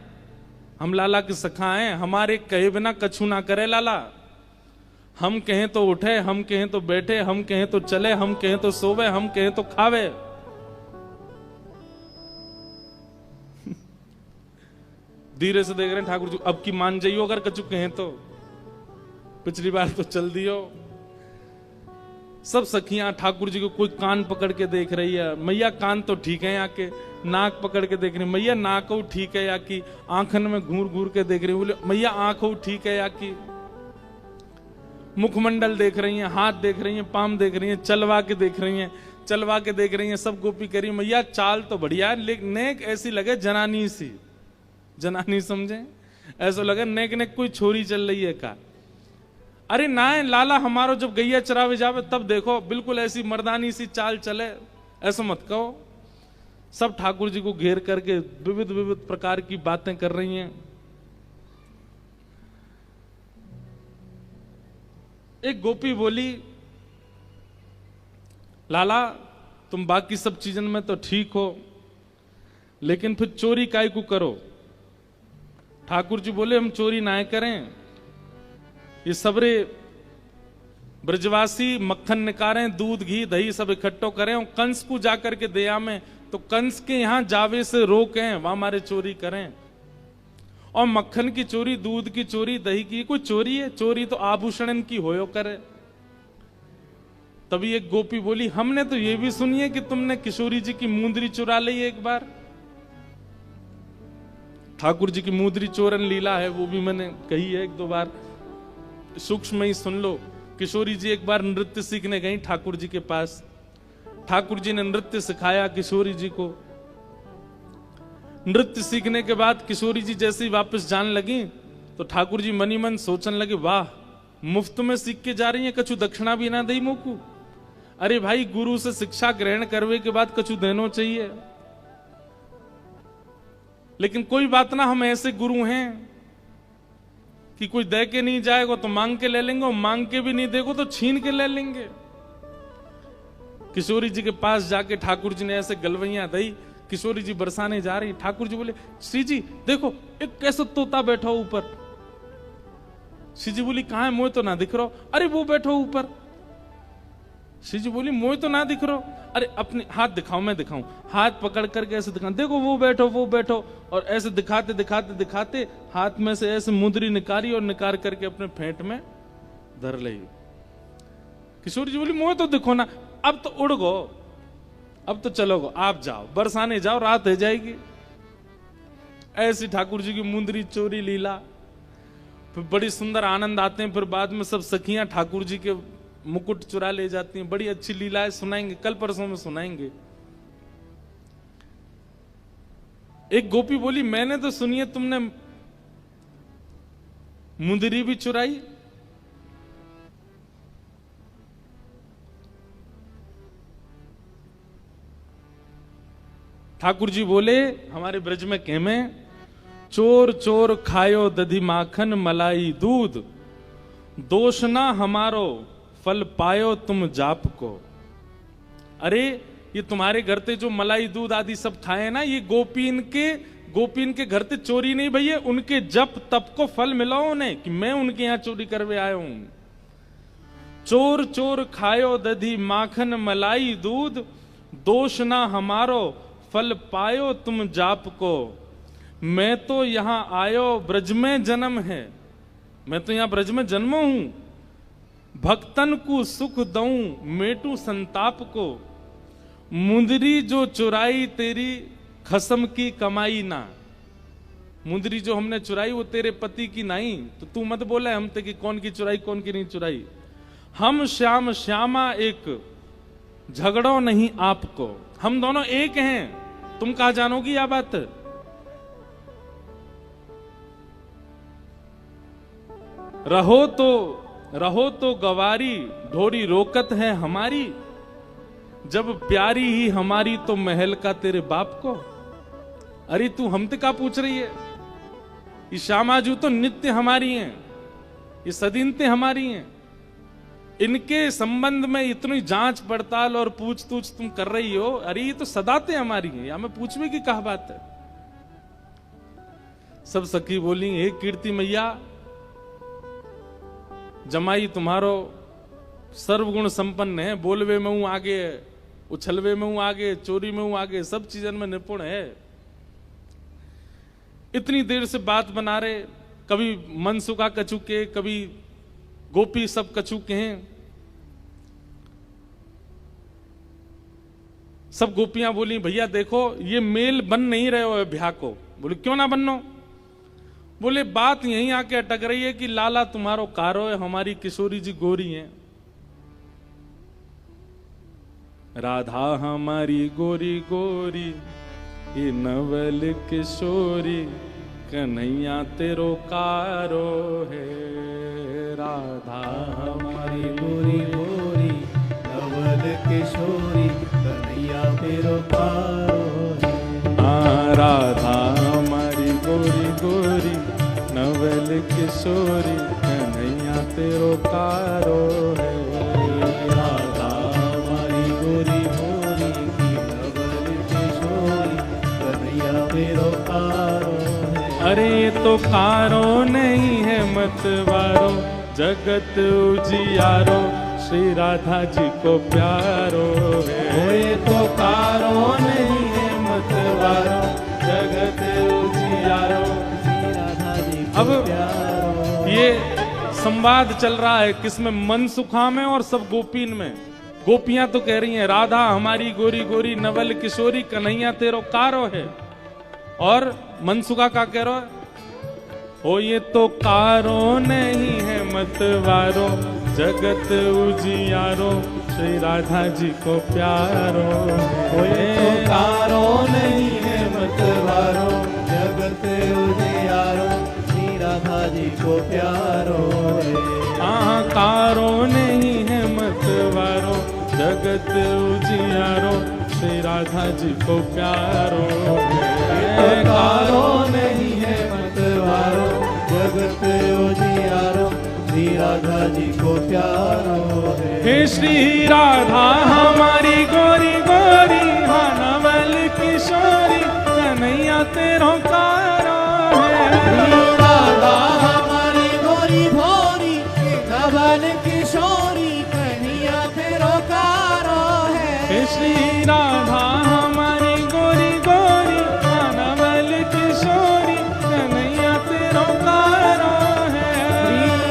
हम लाला के सखा हैं, हमारे कहे बिना कछु ना करे लाला। हम कहें तो उठे, हम कहें तो बैठे, हम कहें तो चले, हम कहें तो सोवे, हम कहें तो खावे। धीरे से देख रहे हैं ठाकुर जी, अब की मान जाइयो अगर कछु कहें तो, पिछली बार तो चल दियो। सब सखियां ठाकुर जी को कोई कान पकड़ के देख रही है, मैया कान तो ठीक है यहाँ के, नाक पकड़ के देख रही, मैया नाक ठीक है या की, आंखन में घूर घूर के देख रही, बोले मैया आंख ठीक है या की, मुखमंडल देख रही हैं, हाथ देख रही हैं, पाम देख रही हैं, चलवा के देख रही हैं, चलवा के देख रही हैं, सब गोपी करी मैया चाल तो बढ़िया है, लेकिन नेक ऐसी लगे जनानी सी, जनानी समझे, ऐसा लगे नेक नेक कोई छोरी चल रही है का। अरे ना है लाला, हमारो जब गैया चरावे जावे तब देखो बिल्कुल ऐसी मर्दानी सी चाल चले, ऐसा मत कहो। सब ठाकुर जी को घेर करके विविध विविध प्रकार की बातें कर रही हैं। एक गोपी बोली लाला तुम बाकी सब चीजन में तो ठीक हो, लेकिन फिर चोरी काय को करो। ठाकुर जी बोले हम चोरी ना करें, ये सबरे ब्रजवासी मक्खन निकारें, दूध घी दही सब इकट्ठो करें और कंस को जाकर के दया में, तो कंस के यहां जावे से रोकें, वहां हमारे चोरी करें। और मक्खन की चोरी, दूध की चोरी, दही की कोई चोरी है? चोरी तो आभूषण की होयो करे। तभी एक गोपी बोली हमने तो ये भी सुनी है कि तुमने किशोरी जी की मुंदरी चुरा ली एक बार। ठाकुर जी की मुंदरी चोरन लीला है, वो भी मैंने कही है एक दो बार, सूक्ष्म ही सुन लो। किशोरी जी एक बार नृत्य सीखने गई ठाकुर जी के पास। ठाकुर जी ने नृत्य सिखाया किशोरी जी को। नृत्य सीखने के बाद किशोरी जी जैसे ही वापस जाने लगी तो ठाकुर जी मनी मन सोचने लगे वाह मुफ्त में सीख के जा रही है, कछु दक्षिणा भी ना दई मोकू। अरे भाई गुरु से शिक्षा ग्रहण करने के बाद कछु देनो चाहिए। लेकिन कोई बात ना, हम ऐसे गुरु हैं कि कोई दे के नहीं जाएगा तो मांग के ले लेंगे, और मांग के भी नहीं देगो तो छीन के ले लेंगे। किशोरी जी के पास जाके ठाकुर जी ने ऐसे गलवैया दई, किशोरी जी बरसाने जा रही। ठाकुर जी बोले श्री जी देखो एक कैसा तोता बैठा ऊपर। श्री जी बोली कहां है? मोह तो ना दिख रहा। अरे वो बैठो ऊपर। श्री जी बोली मोह तो ना दिख रहा। अरे अपने हाथ दिखाओ, मैं दिखाऊं। हाथ पकड़ करके ऐसे दिखा, देखो वो बैठो वो बैठो, और ऐसे दिखाते दिखाते दिखाते हाथ में से ऐसे मुंदरी निकाली और निकाल करके अपने फेंट में धर ली। किशोरी जी बोली मोह तो दिखो ना, अब तो उड़ गो, अब तो चलोगो, आप जाओ बरसाने जाओ, रात हो जाएगी। ऐसी ठाकुर जी की मुंदरी चोरी लीला। फिर बड़ी सुंदर आनंद आते हैं। फिर बाद में सब सखियां ठाकुर जी के मुकुट चुरा ले जाती हैं। बड़ी अच्छी लीलाएं सुनाएंगे, कल परसों में सुनाएंगे। एक गोपी बोली मैंने तो सुनी है तुमने मुंदरी भी चुराई। ठाकुर जी बोले हमारे ब्रज में कह में चोर चोर खायो दधी माखन मलाई दूध, दोष ना हमारो फल पायो तुम जाप को। अरे ये तुम्हारे घर ते जो मलाई दूध आदि सब खाए ना, ये गोपीन के घर ते चोरी नहीं भैया, उनके जप तप को फल मिला उन्हें कि मैं उनके यहां चोरी करवे आया हूं। चोर चोर खायो दधी माखन मलाई दूध, दोष ना हमारो फल पायो तुम जाप को। मैं तो यहां आयो ब्रज में जन्म है, मैं तो यहां ब्रज में जन्मो हूं। भक्तन को सुख दऊं मेटू संताप को, मुंदरी जो चुराई तेरी खसम की कमाई ना। मुंदरी जो हमने चुराई वो तेरे पति की नहीं, तो तू मत बोले हमसे कि कौन की चुराई कौन की नहीं चुराई। हम श्याम श्यामा एक झगड़ो नहीं आपको, हम दोनों एक हैं, तुम कहा जानोगी यह बात। रहो तो गवारी ढोरी रोकत है हमारी, जब प्यारी ही हमारी तो महल का तेरे बाप को। अरे तू हमसे का पूछ रही है, ये श्यामाजू तो नित्य हमारी हैं, ये सदीनते हमारी हैं, इनके संबंध में इतनी जांच पड़ताल और पूछ तूछ तुम कर रही हो। अरे ये तो सदाते हमारी हैं, या मैं पूछने की कहा बात है। सब सखी बोली हे कीर्ति मैया, जमाई तुम्हारो सर्वगुण संपन्न है, बोलवे में हूं आगे, उछलवे में हूं आगे, चोरी में हूं आगे, सब चीजन में निपुण है। इतनी देर से बात बना रहे, कभी मनसुखा कछु के, कभी गोपी सब कछु के हैं। सब गोपियां बोली भैया देखो ये मेल बन नहीं रहे हो ब्याह को। बोले क्यों ना बननो। बोले बात यहीं आके अटक रही है कि लाला तुम्हारो कारो है, हमारी किशोरी जी गोरी हैं। राधा हमारी गोरी गोरी, ये नवल किशोरी, कन्हैया तेरो कारो है। राधा हमारी गोरी गोरी, नवल किशोरी, कन्हैया तेरो कारो है। राधा हमारी गोरी गोरी, नवल किशोरी, कन्हैया तेरो कारो है। राधा हमारी गोरी गोरी, नवल किशोरी, कन्हैया तेरो कारो है। अरे तो कारो नहीं है मतवारो, जगत उजियारो, श्री राधा जी को प्यारो है। ये तो कारो नहीं है मतवारो, जगत उजियारो, श्री राधा जी को अब प्यारो। ये संवाद चल रहा है किसमें, मनसुखा में और सब गोपीन में। गोपियां तो कह रही हैं राधा हमारी गोरी गोरी, नवल किशोरी, कन्हैया तेरो कारो है। और मनसुखा का कह रहा है, हो ये तो कारो नहीं है मतवारो, जगत उजियारो, श्री राधा जी को प्यारो। हो ये तो कारो नहीं है मतवारो, जगत उजियारो, श्री राधा जी को प्यारो है। कारो नहीं है मतवारो, जगत उजियारो, श्री राधा जी को प्यारो है। कारो नहीं है मतवारो, जगत उजियारो, श्री राधा जी को प्यारो है। हे श्री राधा हमारी गोरी गोरी, हाँ नवल किशोरी, कन्हैया तेरो कारो है। राधा हमारी गोरी भोरी, नवल किशोरी, कन्हैया तेरो कारो है। हे श्री राधा हमारी गोरी गोरी, हाँ नवल किशोरी, कन्हैया तेरो कारो है।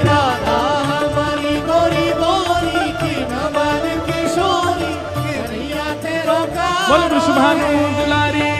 राधा हमारी गोरी गोरी, नवल किशोरी, कन्हैया तेरो कारो। बोल वृषभानु दुलारी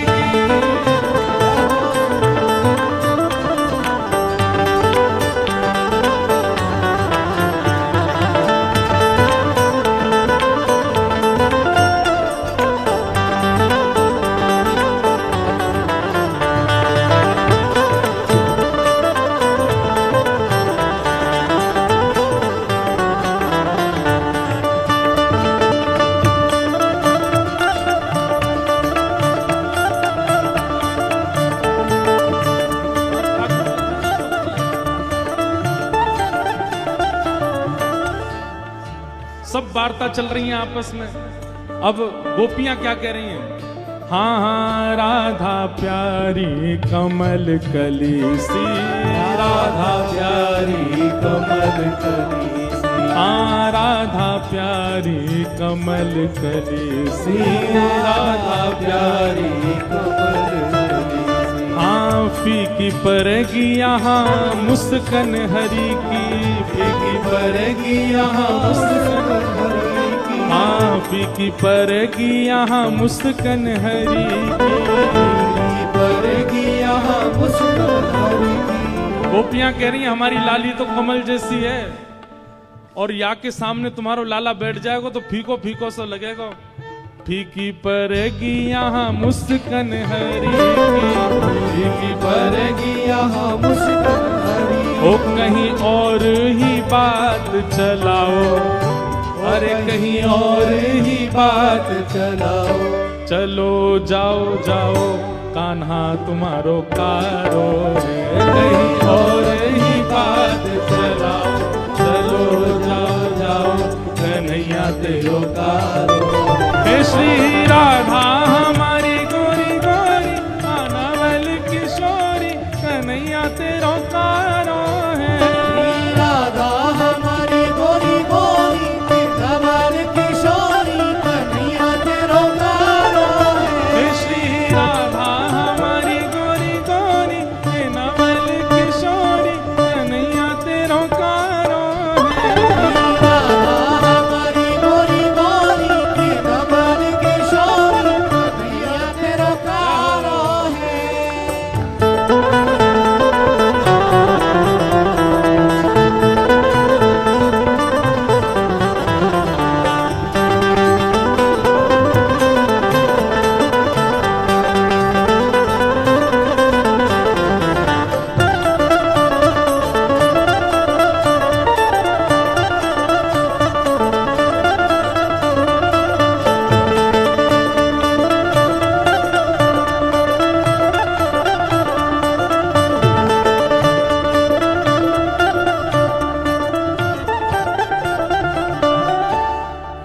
सब वार्ता चल रही है आपस में। अब गोपियां क्या कह रही हैं, हाँ हाँ राधा प्यारी कमल कली सी, राधा प्यारी कमल कली सी, हाँ राधा प्यारी कमल कली सी, राधा प्यारी कमल कली सी। हाँ फीकी पड़ेगी यहाँ मुस्कान हरी की, फीकी पड़ेगी यहाँ मुस्कान हरी की, हाँ फीकी पड़ेगी यहाँ मुस्कान हरी की, फीकी पड़ेगी यहाँ मुस्कान हरी की। गोपियां कह रही हैं हमारी लाली तो कमल जैसी है, और या के सामने तुम्हारो लाला बैठ जाएगा तो फीको फीको सा लगेगा। फीकी पड़ेगी यहाँ मुस्कान हरी की, फीकी पड़ेगी यहाँ मुस्कान हरी की। ओ कहीं और ही बात चलाओ, अरे कहीं और ही बात चलाओ, चलो जाओ जाओ कान्हा तुम्हारो कारो है। कहीं और ही बात चलाओ, चलो जाओ जाओ कन्हैया तेरो कारो। हे श्री राधा हमारी गोरी गोरी आनावल किशोरी कन्हैया तेरो कारो है। राधा हमारी गोरी गोरी कमल किशोरी कन्हैया तेरो कारो है। हे श्री राधा हमारी गोरी गोरी आनावल किशोरी कन्हैया तेरो कारो है। राधा हमारी गोरी गोरी कमल किशोरी कन्हैया तेरो कारो है।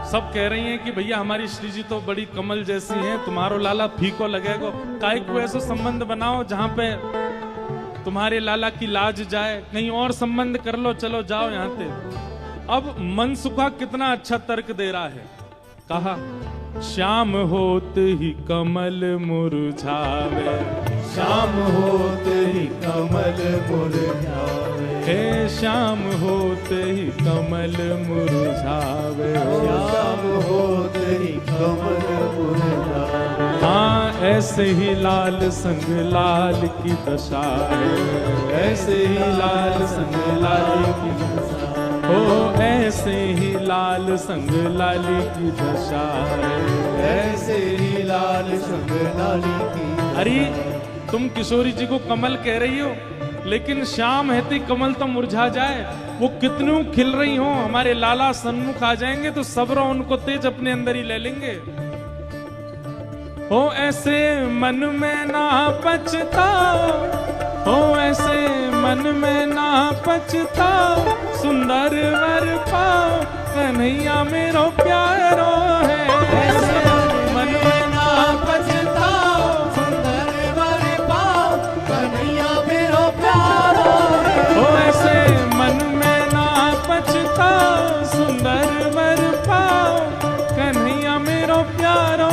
सब कह रही हैं कि भैया हमारी श्री जी तो बड़ी कमल जैसी हैं, तुम्हारो लाला फीको लगेगा। काहे को ऐसा संबंध बनाओ जहां पे तुम्हारे लाला की लाज जाए, कहीं और संबंध कर लो, चलो जाओ यहाँ से। अब मनसुखा कितना अच्छा तर्क दे रहा है, कहा श्याम होत ही कमल मुरझावे, शाम होते ही कमल मुरझावे, हे श्याम होत ही कमल मुरझावे। शाम होते ही कमल मुरझावे। हाँ ऐसे ही लाल संग लाल की दशा है, ऐसे ही लाल संग लाल की दशा हो, ऐसे ही लाल संग लाली की दशा है, ऐसे ही लाल संग लाली की। अरे तुम किशोरी जी को कमल कह रही हो, लेकिन शाम हेती कमल तो मुरझा जाए। वो कितनू खिल रही हो, हमारे लाला सन्मुख आ जाएंगे तो सबरो उनको तेज अपने अंदर ही ले लेंगे। हो ऐसे मन में ना पछताओ, हो ऐसे मन में ना पछताओ, सुंदर वर पाओ कन्हैया मेरो प्यारो है। ऐसे मन में ना पछताओ, सुंदर वर पाओ कन्हैया मेरो प्यारो है। हो ऐसे मन में ना पछताओ, सुंदर वर पाओ कन्हैया मेरो प्यारो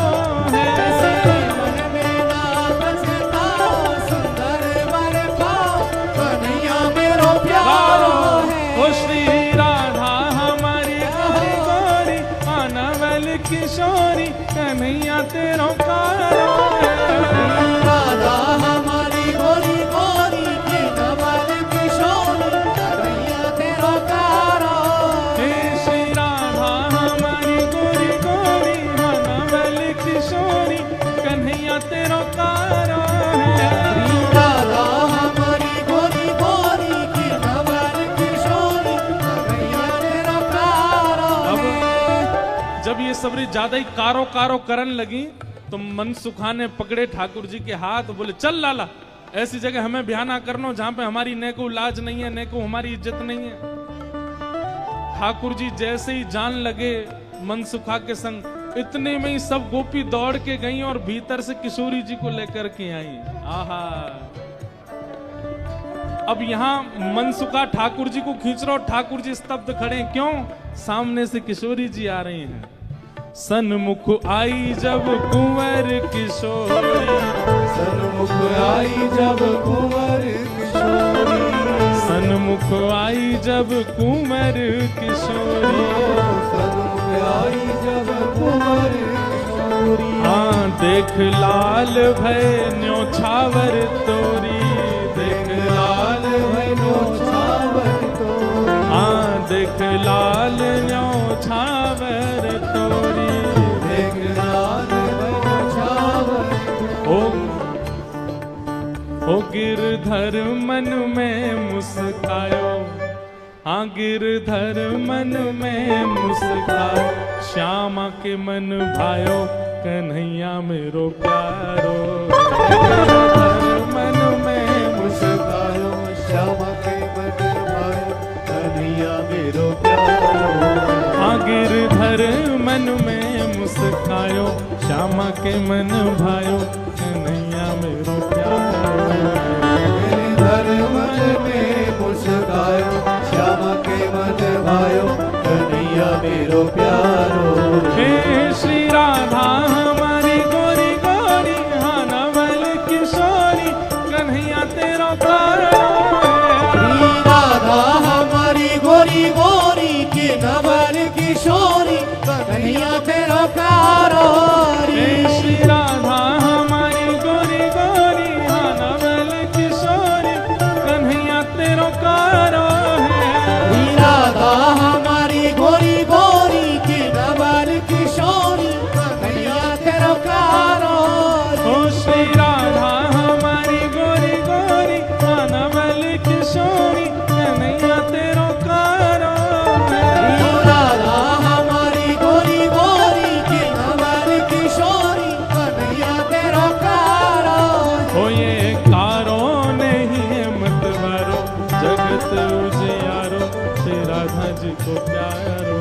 है। ऐसे मन में ना पछताओ, सुंदर वर पाओ कन्हैया मेरो प्यारो है। ओ श्री राधा हमारी गोरी गोरी आनावल किशोरी कन्हैया तेरो कारो है। राधा हमारी गोरी गोरी कमल किशोरी कन्हैया तेरो कारो। हे श्री राधा हमारी गोरी गोरी आनावल किशोरी कन्हैया तेरो कारो है। राधा हमारी गोरी गोरी कमल किशोरी कन्हैया तेरो कारो है। जब ये सबरी ज्यादा ही कारो कारो करन लगी तो मनसुखा ने पकड़े ठाकुर जी के हाथ, बोले चल लाला, ऐसी जगह हमें ब्याह ना करना जहां पे हमारी न को लाज नहीं है, न को हमारी इज्जत नहीं है। ठाकुर जी जैसे ही जान लगे मनसुखा के संग, इतने में ही सब गोपी दौड़ के गई और भीतर से किशोरी जी को लेकर के आई। आहा, अब यहाँ मनसुखा ठाकुर जी को खींच रहा और ठाकुर जी स्तब्ध खड़े। क्यों? सामने से किशोरी जी आ रही हैं। सन्मुख आई जब कुंवर किशोरी, सन्मुख आई जब कुंवर किशोरी, सन्मुख आई जब कुंवर किशोरी, सन्मुख आई जब कुंवर किशोरी। हाँ देख लाल भय न्योछावर तोरी, देख लाल भैलो छावर तोरी, हाँ देख लाल न्योछावर तोरी, देख लाल भैलो छावर ओ गिरधर मन में मुस्कायो, हाँ गिरधर मन में मुस्कायो, श्यामा के मन भायो कन्हैया मेरो प्यारो, गिरधर मन में मुस्कायो, श्यामा के मन भायो कन्हैया मेरो प्यारो। हाँ गिरधर मन में मुस्कायो, श्यामा के मन भायो कन्हैया मेरो प्यारो, गिरधर मन में मुस्कायो, श्यामा के मन भायो कन्हैया मेरो प्यारो। हे श्री राधा हमारी गोरी गोरी, हाँ नवल किशोरी कन्हैया तेरा प्यारो, श्री राधा हमारी गोरी गोरी की नवल किशोरी कन्हैया तेरा प्यारो। हे श्री राधा हमारी गोरी गोरी, हाँ नवल किशोरी कन्हैया तेरा प्यारो है, श्री राधा हमारी गोरी गोरी की नवल किशोरी कन्हैया तेरा प्यारो। ओ श्री राधा हमारी गोरी गोरी, हाँ नवल किशोरी कन्हैया तेरा प्यारो है, राधा हमारी गोरी गोरी की नवल किशोरी कन्हैया तेरा प्यारो। हो ये कारो नहीं है मतवारो, जगत उजियारो श्री राधा जी को प्यारो,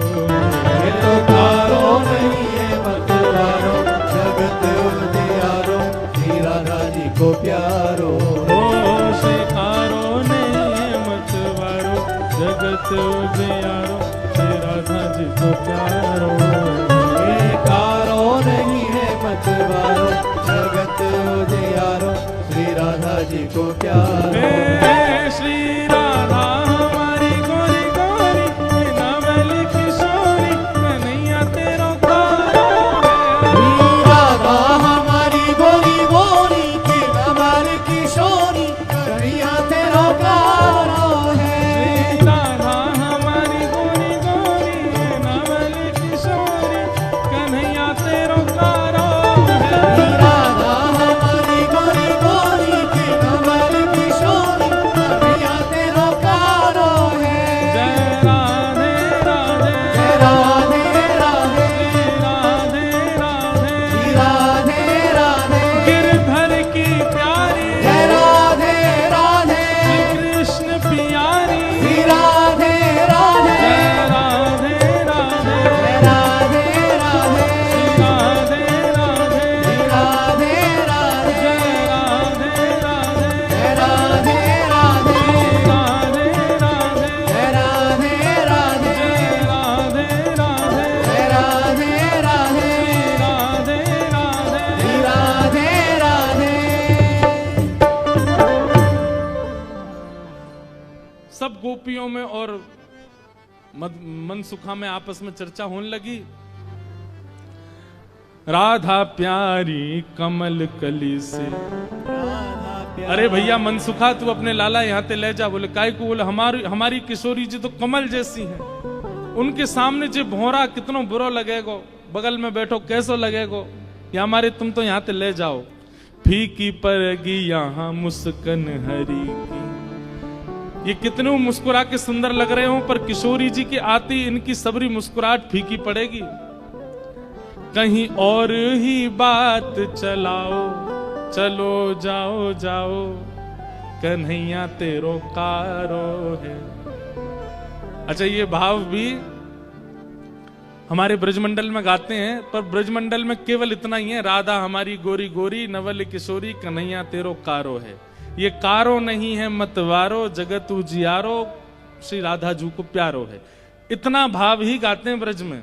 ये तो कारो नहीं है मतवारो, जगत उजियारो श्री राधा जी को प्यारो। हो श्री कारो नहीं है मतवारो, जगत उजियारो श्री राधा जी को प्यारो, ये कारो नहीं है मतवारो, जगत उजियारो श्री राधा जी को प्यारो। हे श्री राधा हमारी गोरी गोरी, नवल किशोरी कन्हैया तेरा प्यारो है, श्री राधा हमारी गोरी गोरी की नवल किशोरी कन्हैया तेरा प्यारो है। राधा हमारी गोरी गोरी, नवल किशोरी कन्हैया तेरा प्यारो है, श्री राधा हमारी गोरी गोरी की नवल किशोरी कन्हैया तेरा प्यारो है। जय राधे राधे, जय राधे राधे, राधे राधे, श्री राधे राधे, गिरधर की प्यारी, जय राधे राधे, कृष्ण प्यारी, श्री राधे राधे, जय राधे राधे, जय राधे राधे, राधे राधे, श्री राधे राधे, जय राधे राधे, जय राधे राधे, राधे राधे, जय राधे राधे, जय राधे राधे, जय राधे राधे, राधे राधे, श्री राधे राधे। सब गोपियों में और मनसुखा में आपस में चर्चा होने लगी। राधा प्यारी कमल कली से, अरे भैया मनसुखा तू अपने लाला यहाँ ते ले जा। बोले काय को? बोले हमारी किशोरी जी तो कमल जैसी हैं, उनके सामने जो भौरा कितनो बुरा लगेगो, बगल में बैठो कैसो लगेगो, या हमारे तुम तो यहाँ ते ले जाओ। फीकी पड़ेगी यहाँ मुस्कन हरी की, ये कितने मुस्कुरा के सुंदर लग रहे हो, पर किशोरी जी की आती इनकी सबरी मुस्कुराहट फीकी पड़ेगी। कहीं और ही बात चलाओ, चलो जाओ जाओ, कन्हैया तेरो कारो है। अच्छा, ये भाव भी हमारे ब्रजमंडल में गाते हैं, पर ब्रजमंडल में केवल इतना ही है, राधा हमारी गोरी गोरी, नवल किशोरी, कन्हैया तेरो कारो है। ये कारो नहीं है मतवारो, जगत उजियारो, श्री राधा जू को प्यारो है। इतना भाव ही गाते हैं ब्रज में।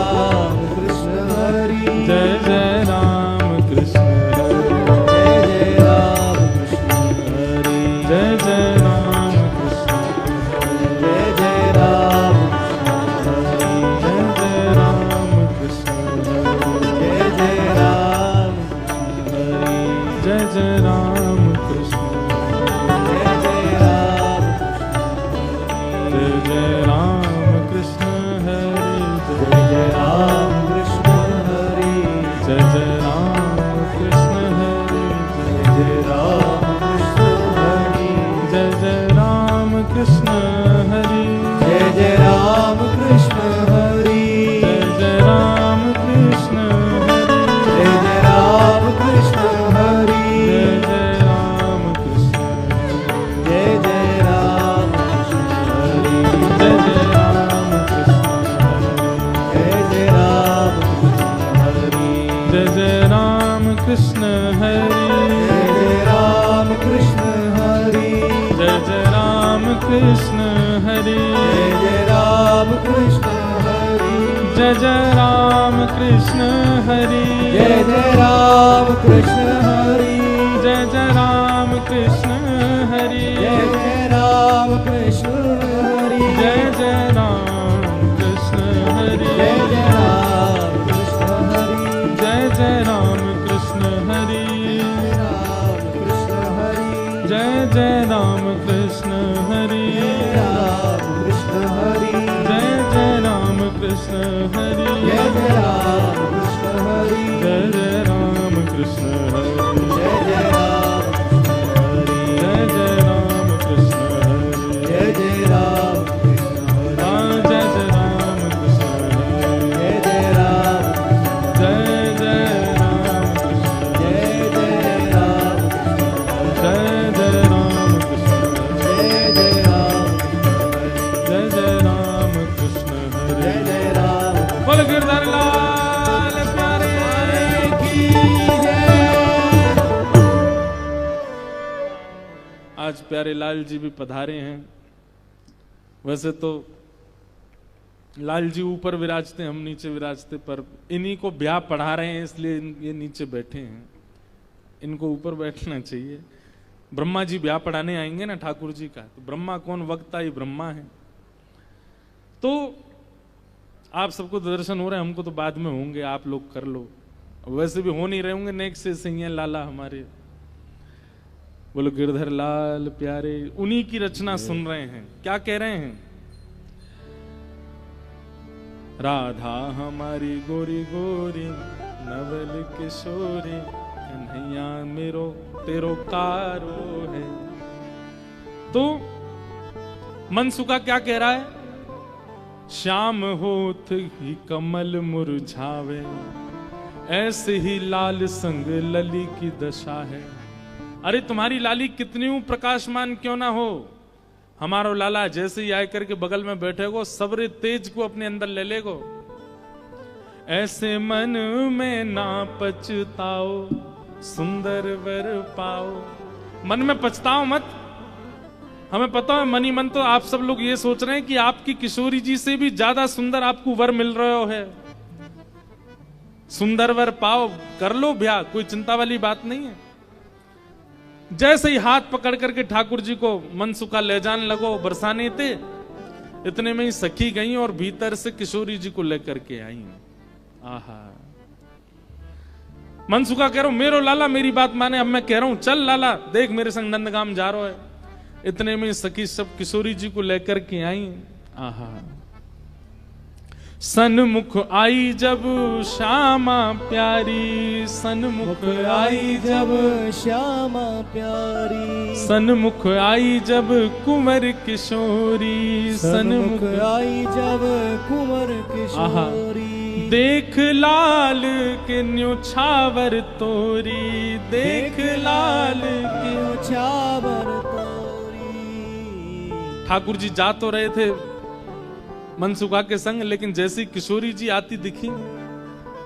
कृष्ण हरि, जय राम कृष्ण हरि, जय जय राम कृष्ण हरि, जय राम कृष्ण हरि, जय जय राम कृष्ण हरि, जय राम कृष्ण हरि, जय जय राम कृष्ण हरि, जय राम कृष्ण हरि, जय जय राम कृष्ण हरि, जय राम कृष्ण हरि, जय जय राम कृष्ण हरि, जय जय राम कृष्ण हरि, राम कृष्ण हरि, जय जय राम कृष्ण हरि, जय राम कृष्ण हरि, जय जय राम कृष्ण हरि, जय राम कृष्ण हरि, जय जय राम कृष्ण हरि, जय राम कृष्ण हरि, जय जय राम कृष्ण हरि, जय राम कृष्ण जय जय राम कृष्ण हरि, जय राम कृष्ण जय जय राम कृष्ण हरि, जय जय राम बोल गिरधर लाल प्यारे की जय। आज प्यारे लाल जी भी पधारे हैं। वैसे तो लाल जी ऊपर विराजते, हम नीचे विराजते, पर इन्हीं को ब्याह पढ़ा रहे हैं इसलिए ये नीचे बैठे हैं। इनको ऊपर बैठना चाहिए। ब्रह्मा जी ब्याह पढ़ाने आएंगे ना ठाकुर जी का, तो ब्रह्मा कौन, वक्ता ही ब्रह्मा है। तो आप सबको दर्शन हो रहे हैं, हमको तो बाद में होंगे, आप लोग कर लो। वैसे भी हो नहीं रहे होंगे, नेक से सही है लाला हमारे। बोलो गिरधर लाल प्यारे, उन्हीं की रचना सुन रहे हैं। क्या कह रहे हैं? राधा हमारी गोरी गोरी नवल किशोरी, कन्हैया मेरो तेरो कारो है। तो मनसुखा क्या कह रहा है? श्याम होत ही कमल मुरझावे, ऐसे ही लाल संग लली की दशा है। अरे तुम्हारी लाली कितनी प्रकाशमान क्यों ना हो, हमारो लाला जैसे ही आकर के बगल में बैठेगो, सबरे तेज को अपने अंदर ले लेगो। ऐसे मन में ना पछताओ, सुंदर वर पाओ। मन में पछताओ मत। हमें पता है मन ही मन तो आप सब लोग ये सोच रहे हैं कि आपकी किशोरी जी से भी ज्यादा सुंदर आपको वर मिल रहा है। सुंदर वर पाओ, कर लो ब्याह, कोई चिंता वाली बात नहीं है। जैसे ही हाथ पकड़ करके ठाकुर जी को मनसुखा ले जाने लगो, बरसाने थे, इतने में ही सखी गई और भीतर से किशोरी जी को लेकर के आई। आहा, मनसुखा कह रहा हूं मेरो लाला मेरी बात माने, अब मैं कह रहा हूं चल लाला देख मेरे संग नंदगाम जा रहा है। इतने में सखी सब किशोरी जी को लेकर के आई। आहा, सन्मुख आई जब श्यामा प्यारी, सन्मुख आई जब श्यामा प्यारी, सन्मुख आई जब कुंवर किशोरी, सन्मुख आई जब कुंवर किशोरी। देख लाल के न्योछावर तोरी, देख लाल के न्योछावर तोरी। ठाकुर जी जा तो रहे थे मनसुखा के संग, लेकिन जैसी किशोरी जी आती दिखी,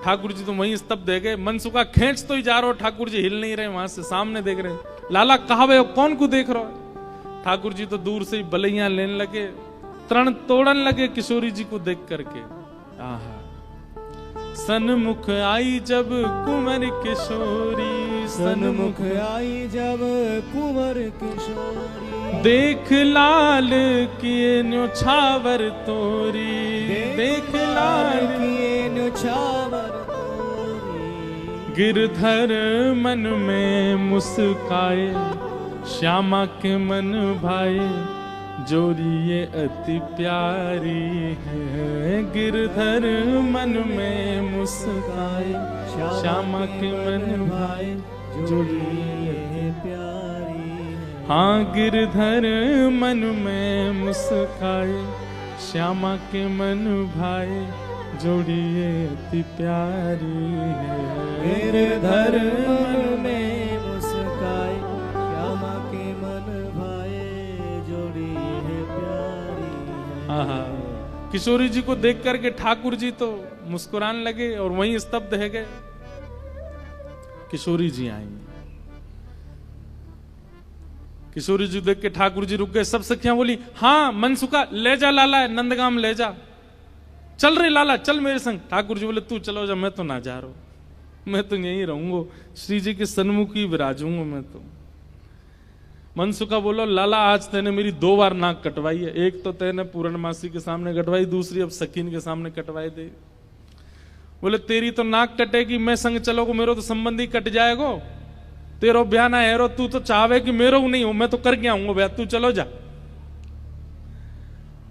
ठाकुर जी तो वहीं स्तब्ध रह गए। मनसुखा खींच तो ही जा रहा हो, ठाकुर जी हिल नहीं रहे, वहां से सामने देख रहे। लाला कहा वे कौन को देख रहा है? ठाकुर जी तो दूर से ही बलैया लेने लगे, तरण तोड़न लगे किशोरी जी को देख करके। आहा, सन्मुख आई जब कुंवर किशोरी, सन्मुख आई जब कुंवर किशोरी। देख लाल किए न्योछावर तोरी, देख लाल किए न्योछावर तोरी। गिरधर मन में मुस्काए, श्यामा के मन भाए, जोड़ी ये अति प्यारी है। गिरधर मन में मुस्काए, श्यामा के मन भाए, जोड़ी ये प्यारी है। हाँ, गिरधर मन में मुस्काए, श्यामा के मन भाए, जोड़ी ये अति प्यारी है। गिरधर मन में मुस्काए, श्यामा के मन भाए, जोड़ी है प्यारी है। आहा, किशोरी जी को देख करके ठाकुर जी तो मुस्कुराने लगे और वहीं स्तब्ध रह गए। किशोरी जी आई। किशोरी जी देख के ठाकुर जी रुक गए। सब सखियां बोली, हाँ मनसुखा ले जा लाला, नंदगाम ले जा। चल रे लाला, चल मेरे संग। ठाकुर जी बोले, तू चलो जा, मैं तो ना जा रहा हूं, मैं तो यहीं रहूंगा, श्री जी के सन्मुख ही विराजूंगा मैं तो। मनसुखा बोलो, लाला आज तेने मेरी 2 बार नाक कटवाई है, एक तो तेने पूर्णमासी के सामने कटवाई, दूसरी अब सकीन के सामने कटवाई दे। बोले, तेरी तो नाक कटेगी, मैं संग चलोगो, मेरो तो संबंधी कट जाएगो, तेरो ब्याह ना हैरो, तू तो चाहे कि मेरो नहीं हो, मैं तो कर गया हूं ब्याह, तू चलो जा।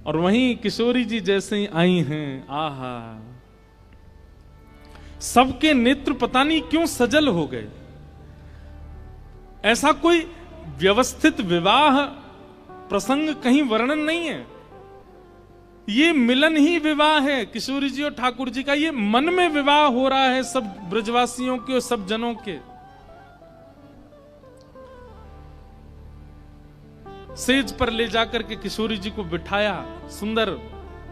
और वहीं किशोरी जी जैसे ही आई हैं, आहा, सबके नेत्र पता नहीं क्यों सजल हो गए। ऐसा कोई व्यवस्थित विवाह प्रसंग कहीं वर्णन नहीं है, ये मिलन ही विवाह है किशोरी जी और ठाकुर जी का। ये मन में विवाह हो रहा है सब ब्रजवासियों के और सब जनों के। सेज पर ले जाकर के किशोरी जी को बिठाया, सुंदर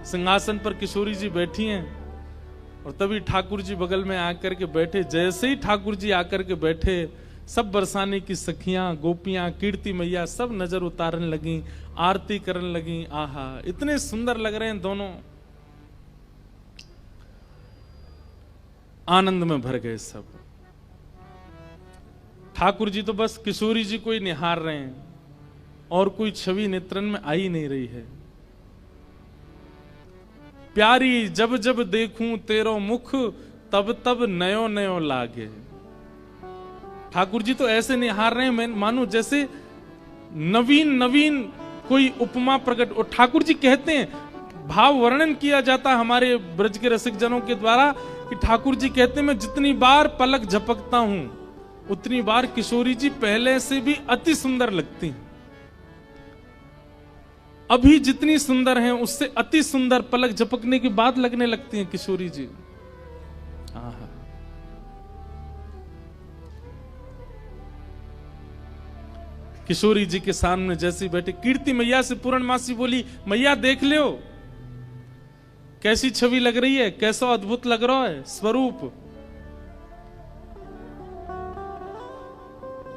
सिंहासन पर किशोरी जी बैठी हैं, और तभी ठाकुर जी बगल में आकर के बैठे। जैसे ही ठाकुर जी आकर के बैठे, सब बरसाने की सखियां, गोपियां, कीर्ति मैया सब नजर उतारने लगी, आरती करने लगी। आहा, इतने सुंदर लग रहे हैं दोनों, आनंद में भर गए सब। ठाकुर जी तो बस किशोरी जी को ही निहार रहे हैं, और कोई छवि नेत्रन में आई नहीं रही है। प्यारी जब जब देखूं तेरो मुख, तब तब नयो नयो लागे। ठाकुर जी तो ऐसे निहार रहे हैं मानो जैसे नवीन नवीन कोई उपमा प्रकट। और ठाकुर जी कहते हैं, भाव वर्णन किया जाता है हमारे ब्रज के रसिक जनों के द्वारा, कि ठाकुर जी कहते हैं, मैं जितनी बार पलक झपकता हूं उतनी बार किशोरी जी पहले से भी अति सुंदर लगती हैं। अभी जितनी सुंदर हैं उससे अति सुंदर पलक झपकने के बाद लगने लगती हैं किशोरी जी। आहा, किशोरी जी के सामने जैसे बैठे, कीर्ति मैया से पूर्णमासी बोली, मैया देख लो कैसी छवि लग रही है, कैसा अद्भुत लग रहा है स्वरूप।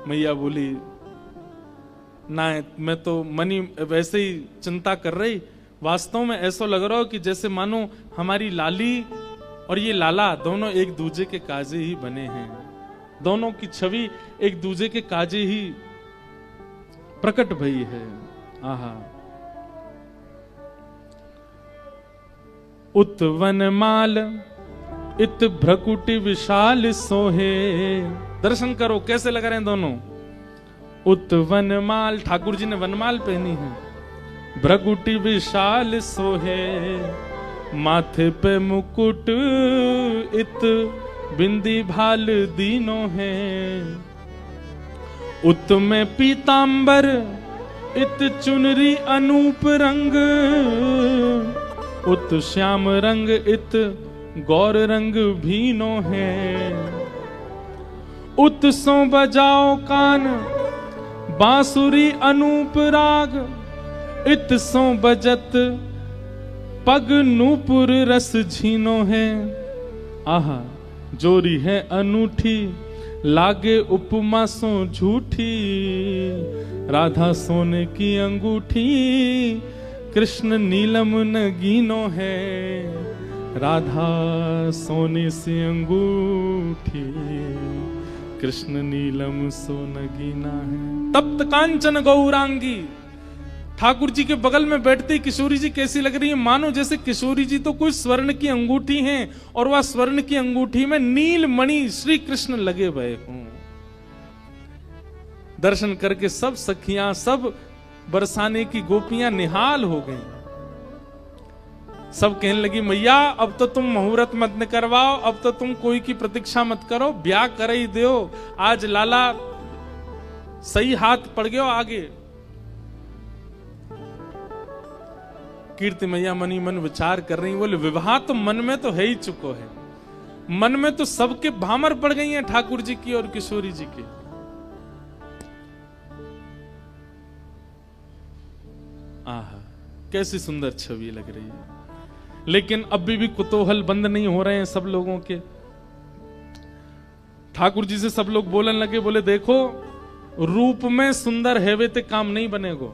मैया बोली, ना मैं तो मनी वैसे ही चिंता कर रही, वास्तव में ऐसा लग रहा हो कि जैसे मानो हमारी लाली और ये लाला दोनों एक दूजे के काजे ही बने हैं, दोनों की छवि एक दूजे के काजे ही प्रकट भई है। आहा, उत वनमाल इत भ्रकुटि विशाल सोहे। दर्शन करो कैसे लग रहे हैं दोनों। उत वनमाल, ठाकुर जी ने वनमाल पहनी है, भ्रकुटि विशाल सोहे, माथे पे मुकुट इत बिंदी भाल दीनो है। उत में पीतांबर इत चुनरी अनूप रंग, उत श्याम रंग इत गौर रंग भीनो है। उत सो बजाओ कान बांसुरी अनूप राग, इत सो बजत पग नूपुर रस झीनो है। आहा, जोरी है अनूठी लागे उपमा सो झूठी, राधा सोने की अंगूठी कृष्ण नीलम नगीनो है। राधा सोने से अंगूठी कृष्ण नीलम सो नगीना है। तप्त कांचन गौरांगी, ठाकुर जी के बगल में बैठती किशोरी जी कैसी लग रही है, मानो जैसे किशोरी जी तो कोई स्वर्ण की अंगूठी हैं और वह स्वर्ण की अंगूठी में नील मणि श्री कृष्ण लगे हुए हों। दर्शन करके सब सखियां, सब बरसाने की गोपियां निहाल हो गईं। सब कहने लगी, मैया अब तो तुम मुहूर्त मत करवाओ, अब तो तुम कोई की प्रतीक्षा मत करो, ब्याह कर ही दो, आज लाला सही हाथ पड़ गयो आगे। कीर्ति मैया मनी मन विचार कर रही, बोले विवाह तो मन में तो है ही चुको है, मन में तो सबके भामर पड़ गई हैं ठाकुर जी की और किशोरी जी की। आहा, कैसी सुंदर छवि लग रही है। लेकिन अभी भी कुतूहल बंद नहीं हो रहे हैं सब लोगों के। ठाकुर जी से सब लोग बोलने लगे, बोले देखो रूप में सुंदर हेवे ते काम नहीं बनेगो।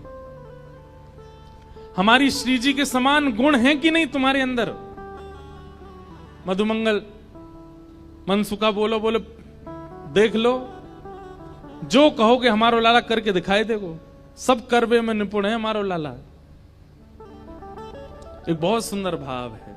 हमारी श्री जी के समान गुण हैं कि नहीं तुम्हारे अंदर? मधुमंगल मनसुखा बोलो, बोले देख लो, जो कहोगे हमारो लाला करके दिखाई देगो, सब करवे में निपुण है हमारो लाला। एक बहुत सुंदर भाव है।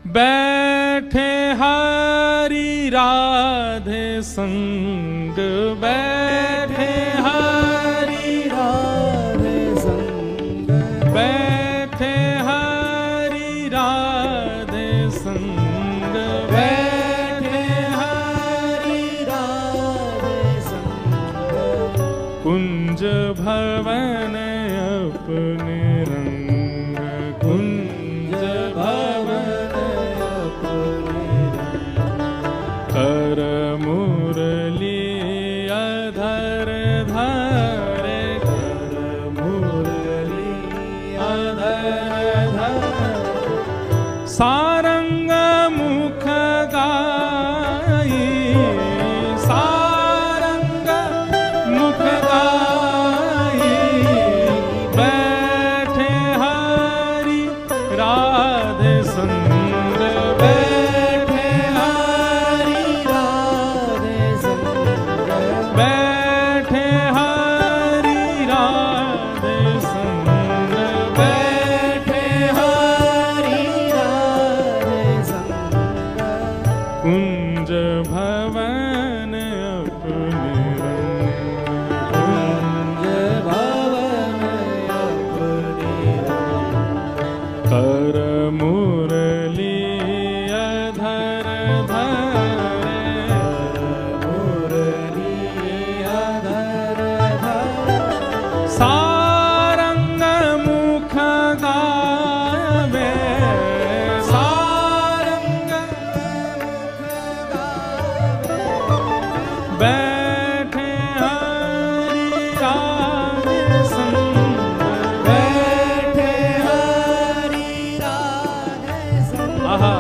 बैठे हरि राधे संग, बैठे हरि राधे संग, बैठे हरि राधे संग, बैठे हरि राधे संग, कुंज भवन अपने रंग, कुंज भवन अपने कर मुरली अधर धारे, कर मुरली अधर धर, सारंग मुख गाई, सारंग मुख गाई, बैठे हरि राधे संग, बैठे हरि राधे संग, बैठे हरि राधे संग, बैठे हरि राधे संग, कुंज भवन अपने रंग, कुंज भवन अपने रंग, कर मुरली अधर धारे, मुरली अधर धर, सारंग मुख गावे, सारंग मुख गावे, बैठे हरि राधे संग, बैठे हरि राधे संग, आहा,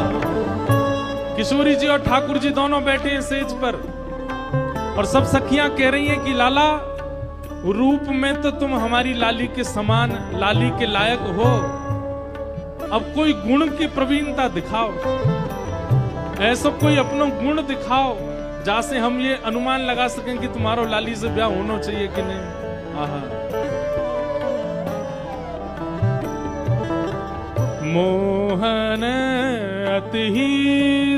किशोरी जी और ठाकुर जी दोनों बैठे हैं सेज पर, और सब सखियां कह रही हैं कि लाला रूप में तो तुम हमारी लाली के समान, लाली के लायक हो, अब कोई गुण की प्रवीणता दिखाओ, ऐसा कोई अपना गुण दिखाओ जैसे हम ये अनुमान लगा सकें कि तुम्हारा लाली से ब्याह होना चाहिए कि नहीं। आहा, मोहन अति ही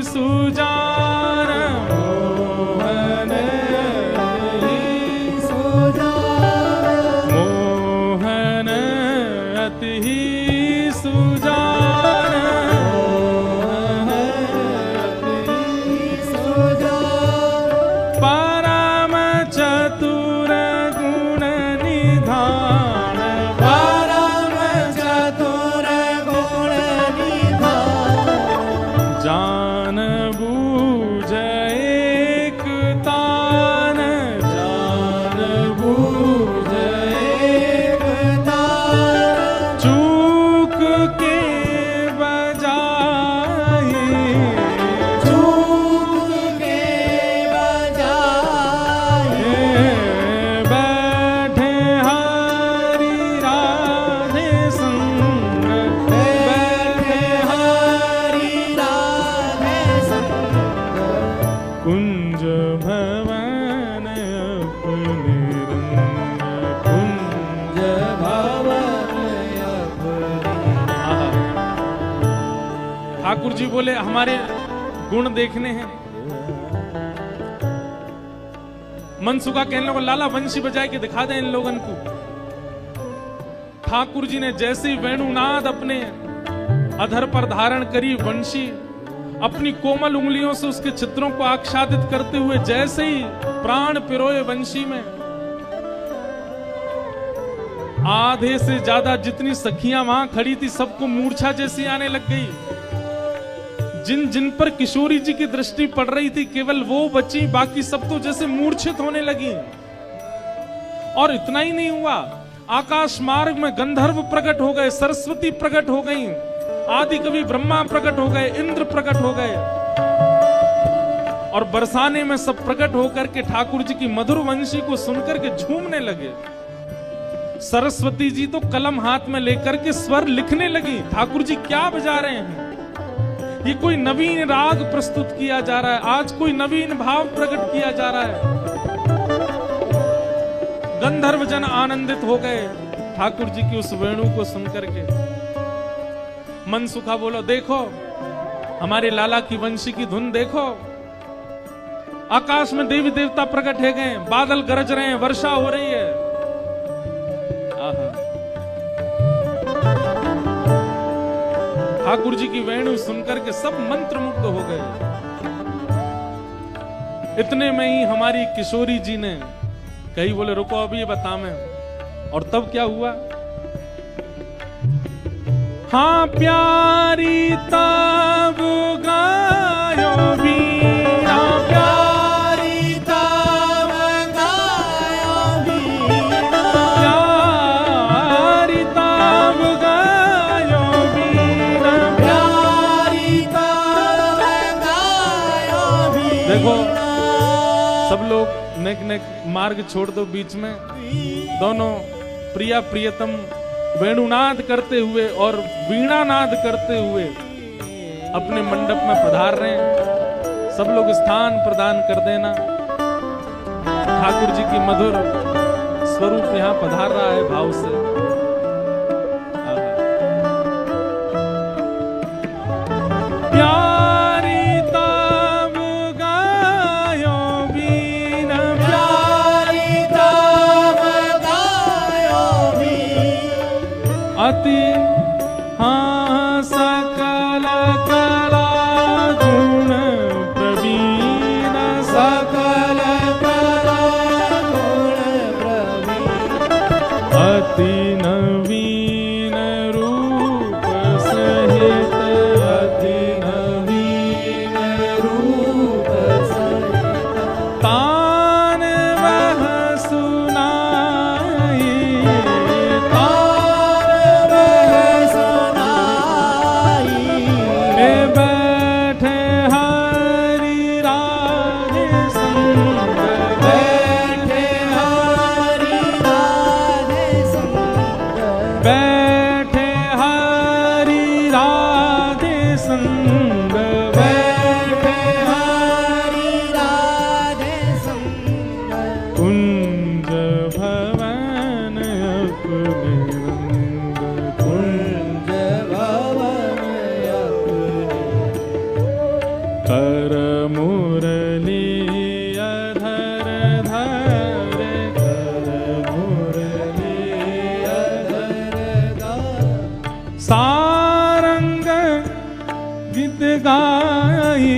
सुजान, मोहन ही सुजान, मोहन अति ही सुजान, ही सुजान, परम चतुर गुण निधान, परम चतुर गुण निधान, जान बूझ एक तान, जान बूझ एक तान, चूक के बजाई, चूक के बजाए, बैठे हरि राधे संग, बैठे हरि राधे संग, कुंज भवन अपने रंग, कुंज भवन अपने आहा। ठाकुर जी बोले हमारे गुण देखने हैं। मनसुखा कहने लगा लाला वंशी बजाए के दिखा दे इन लोगन को। ठाकुर जी ने जैसे ही वेणुनाद अपने अधर पर धारण करी, वंशी अपनी कोमल उंगलियों से उसके चित्रों को आच्छादित करते हुए जैसे ही प्राण पिरोए वंशी में, आधे से ज्यादा जितनी सखियां वहां खड़ी थी सबको मूर्छा जैसी आने लग गई। जिन जिन पर किशोरी जी की दृष्टि पड़ रही थी केवल वो बची, बाकी सब तो जैसे मूर्छित होने लगी। और इतना ही नहीं हुआ, आकाश मार्ग में गंधर्व प्रकट हो गए, सरस्वती प्रकट हो गई, आदि कवि ब्रह्मा प्रकट हो गए, इंद्र प्रकट हो गए। और बरसाने में सब प्रकट होकर के ठाकुर जी की मधुर वंशी को सुनकर के झूमने लगे। सरस्वती जी तो कलम हाथ में लेकर के स्वर लिखने लगी, ठाकुर जी क्या बजा रहे हैं, ये कोई नवीन राग प्रस्तुत किया जा रहा है, आज कोई नवीन भाव प्रकट किया जा रहा है। गंधर्व जन आनंदित हो गए ठाकुर जी की उस वेणु को सुनकर के। मन सुखा बोलो, देखो हमारे लाला की वंशी की धुन देखो, आकाश में देवी देवता प्रकट हो गए, बादल गरज रहे हैं, वर्षा हो रही है। ठाकुर जी की वेणु सुनकर के सब मंत्रमुग्ध हो गए। इतने में ही हमारी किशोरी जी ने कही, बोले रुको अभी ये बता मैं। और तब क्या हुआ, हाँ प्यारी तब गायो वीणा, प्यारी तब गायो वीणा, प्यारी तब गायो वीणा, प्यारी तब गायो वीणा। देखो सब लोग नेक नेक मार्ग छोड़ दो, बीच में दोनों प्रिया प्रियतम वेणुनाद करते हुए और वीणानाद करते हुए अपने मंडप में पधार रहे हैं। सब लोग स्थान प्रदान कर देना, ठाकुर जी की मधुर स्वरूप यहाँ पधार रहा है भाव से। प्यारी तब गायो वीणा, प्यारी तब गायो वीणा, अति हाँ सकल कला गुण प्रवीण, सकल कला गुण प्रवीण, अति नवीन रूप सहित, अति नवीन रूप सहित, तान वह सुनाई, तार वह सुनाई, ए बैठे हरि राज संग, बैठे हरि राधे संग, बैठे हरि राधे संग, बैठे हरि राधे संग, कुंज भवन अपने रंग, कुंज भवन अपने, कर मुरली अधर धरे, कर मुरली अधर गाए, सारंग गीत गाई,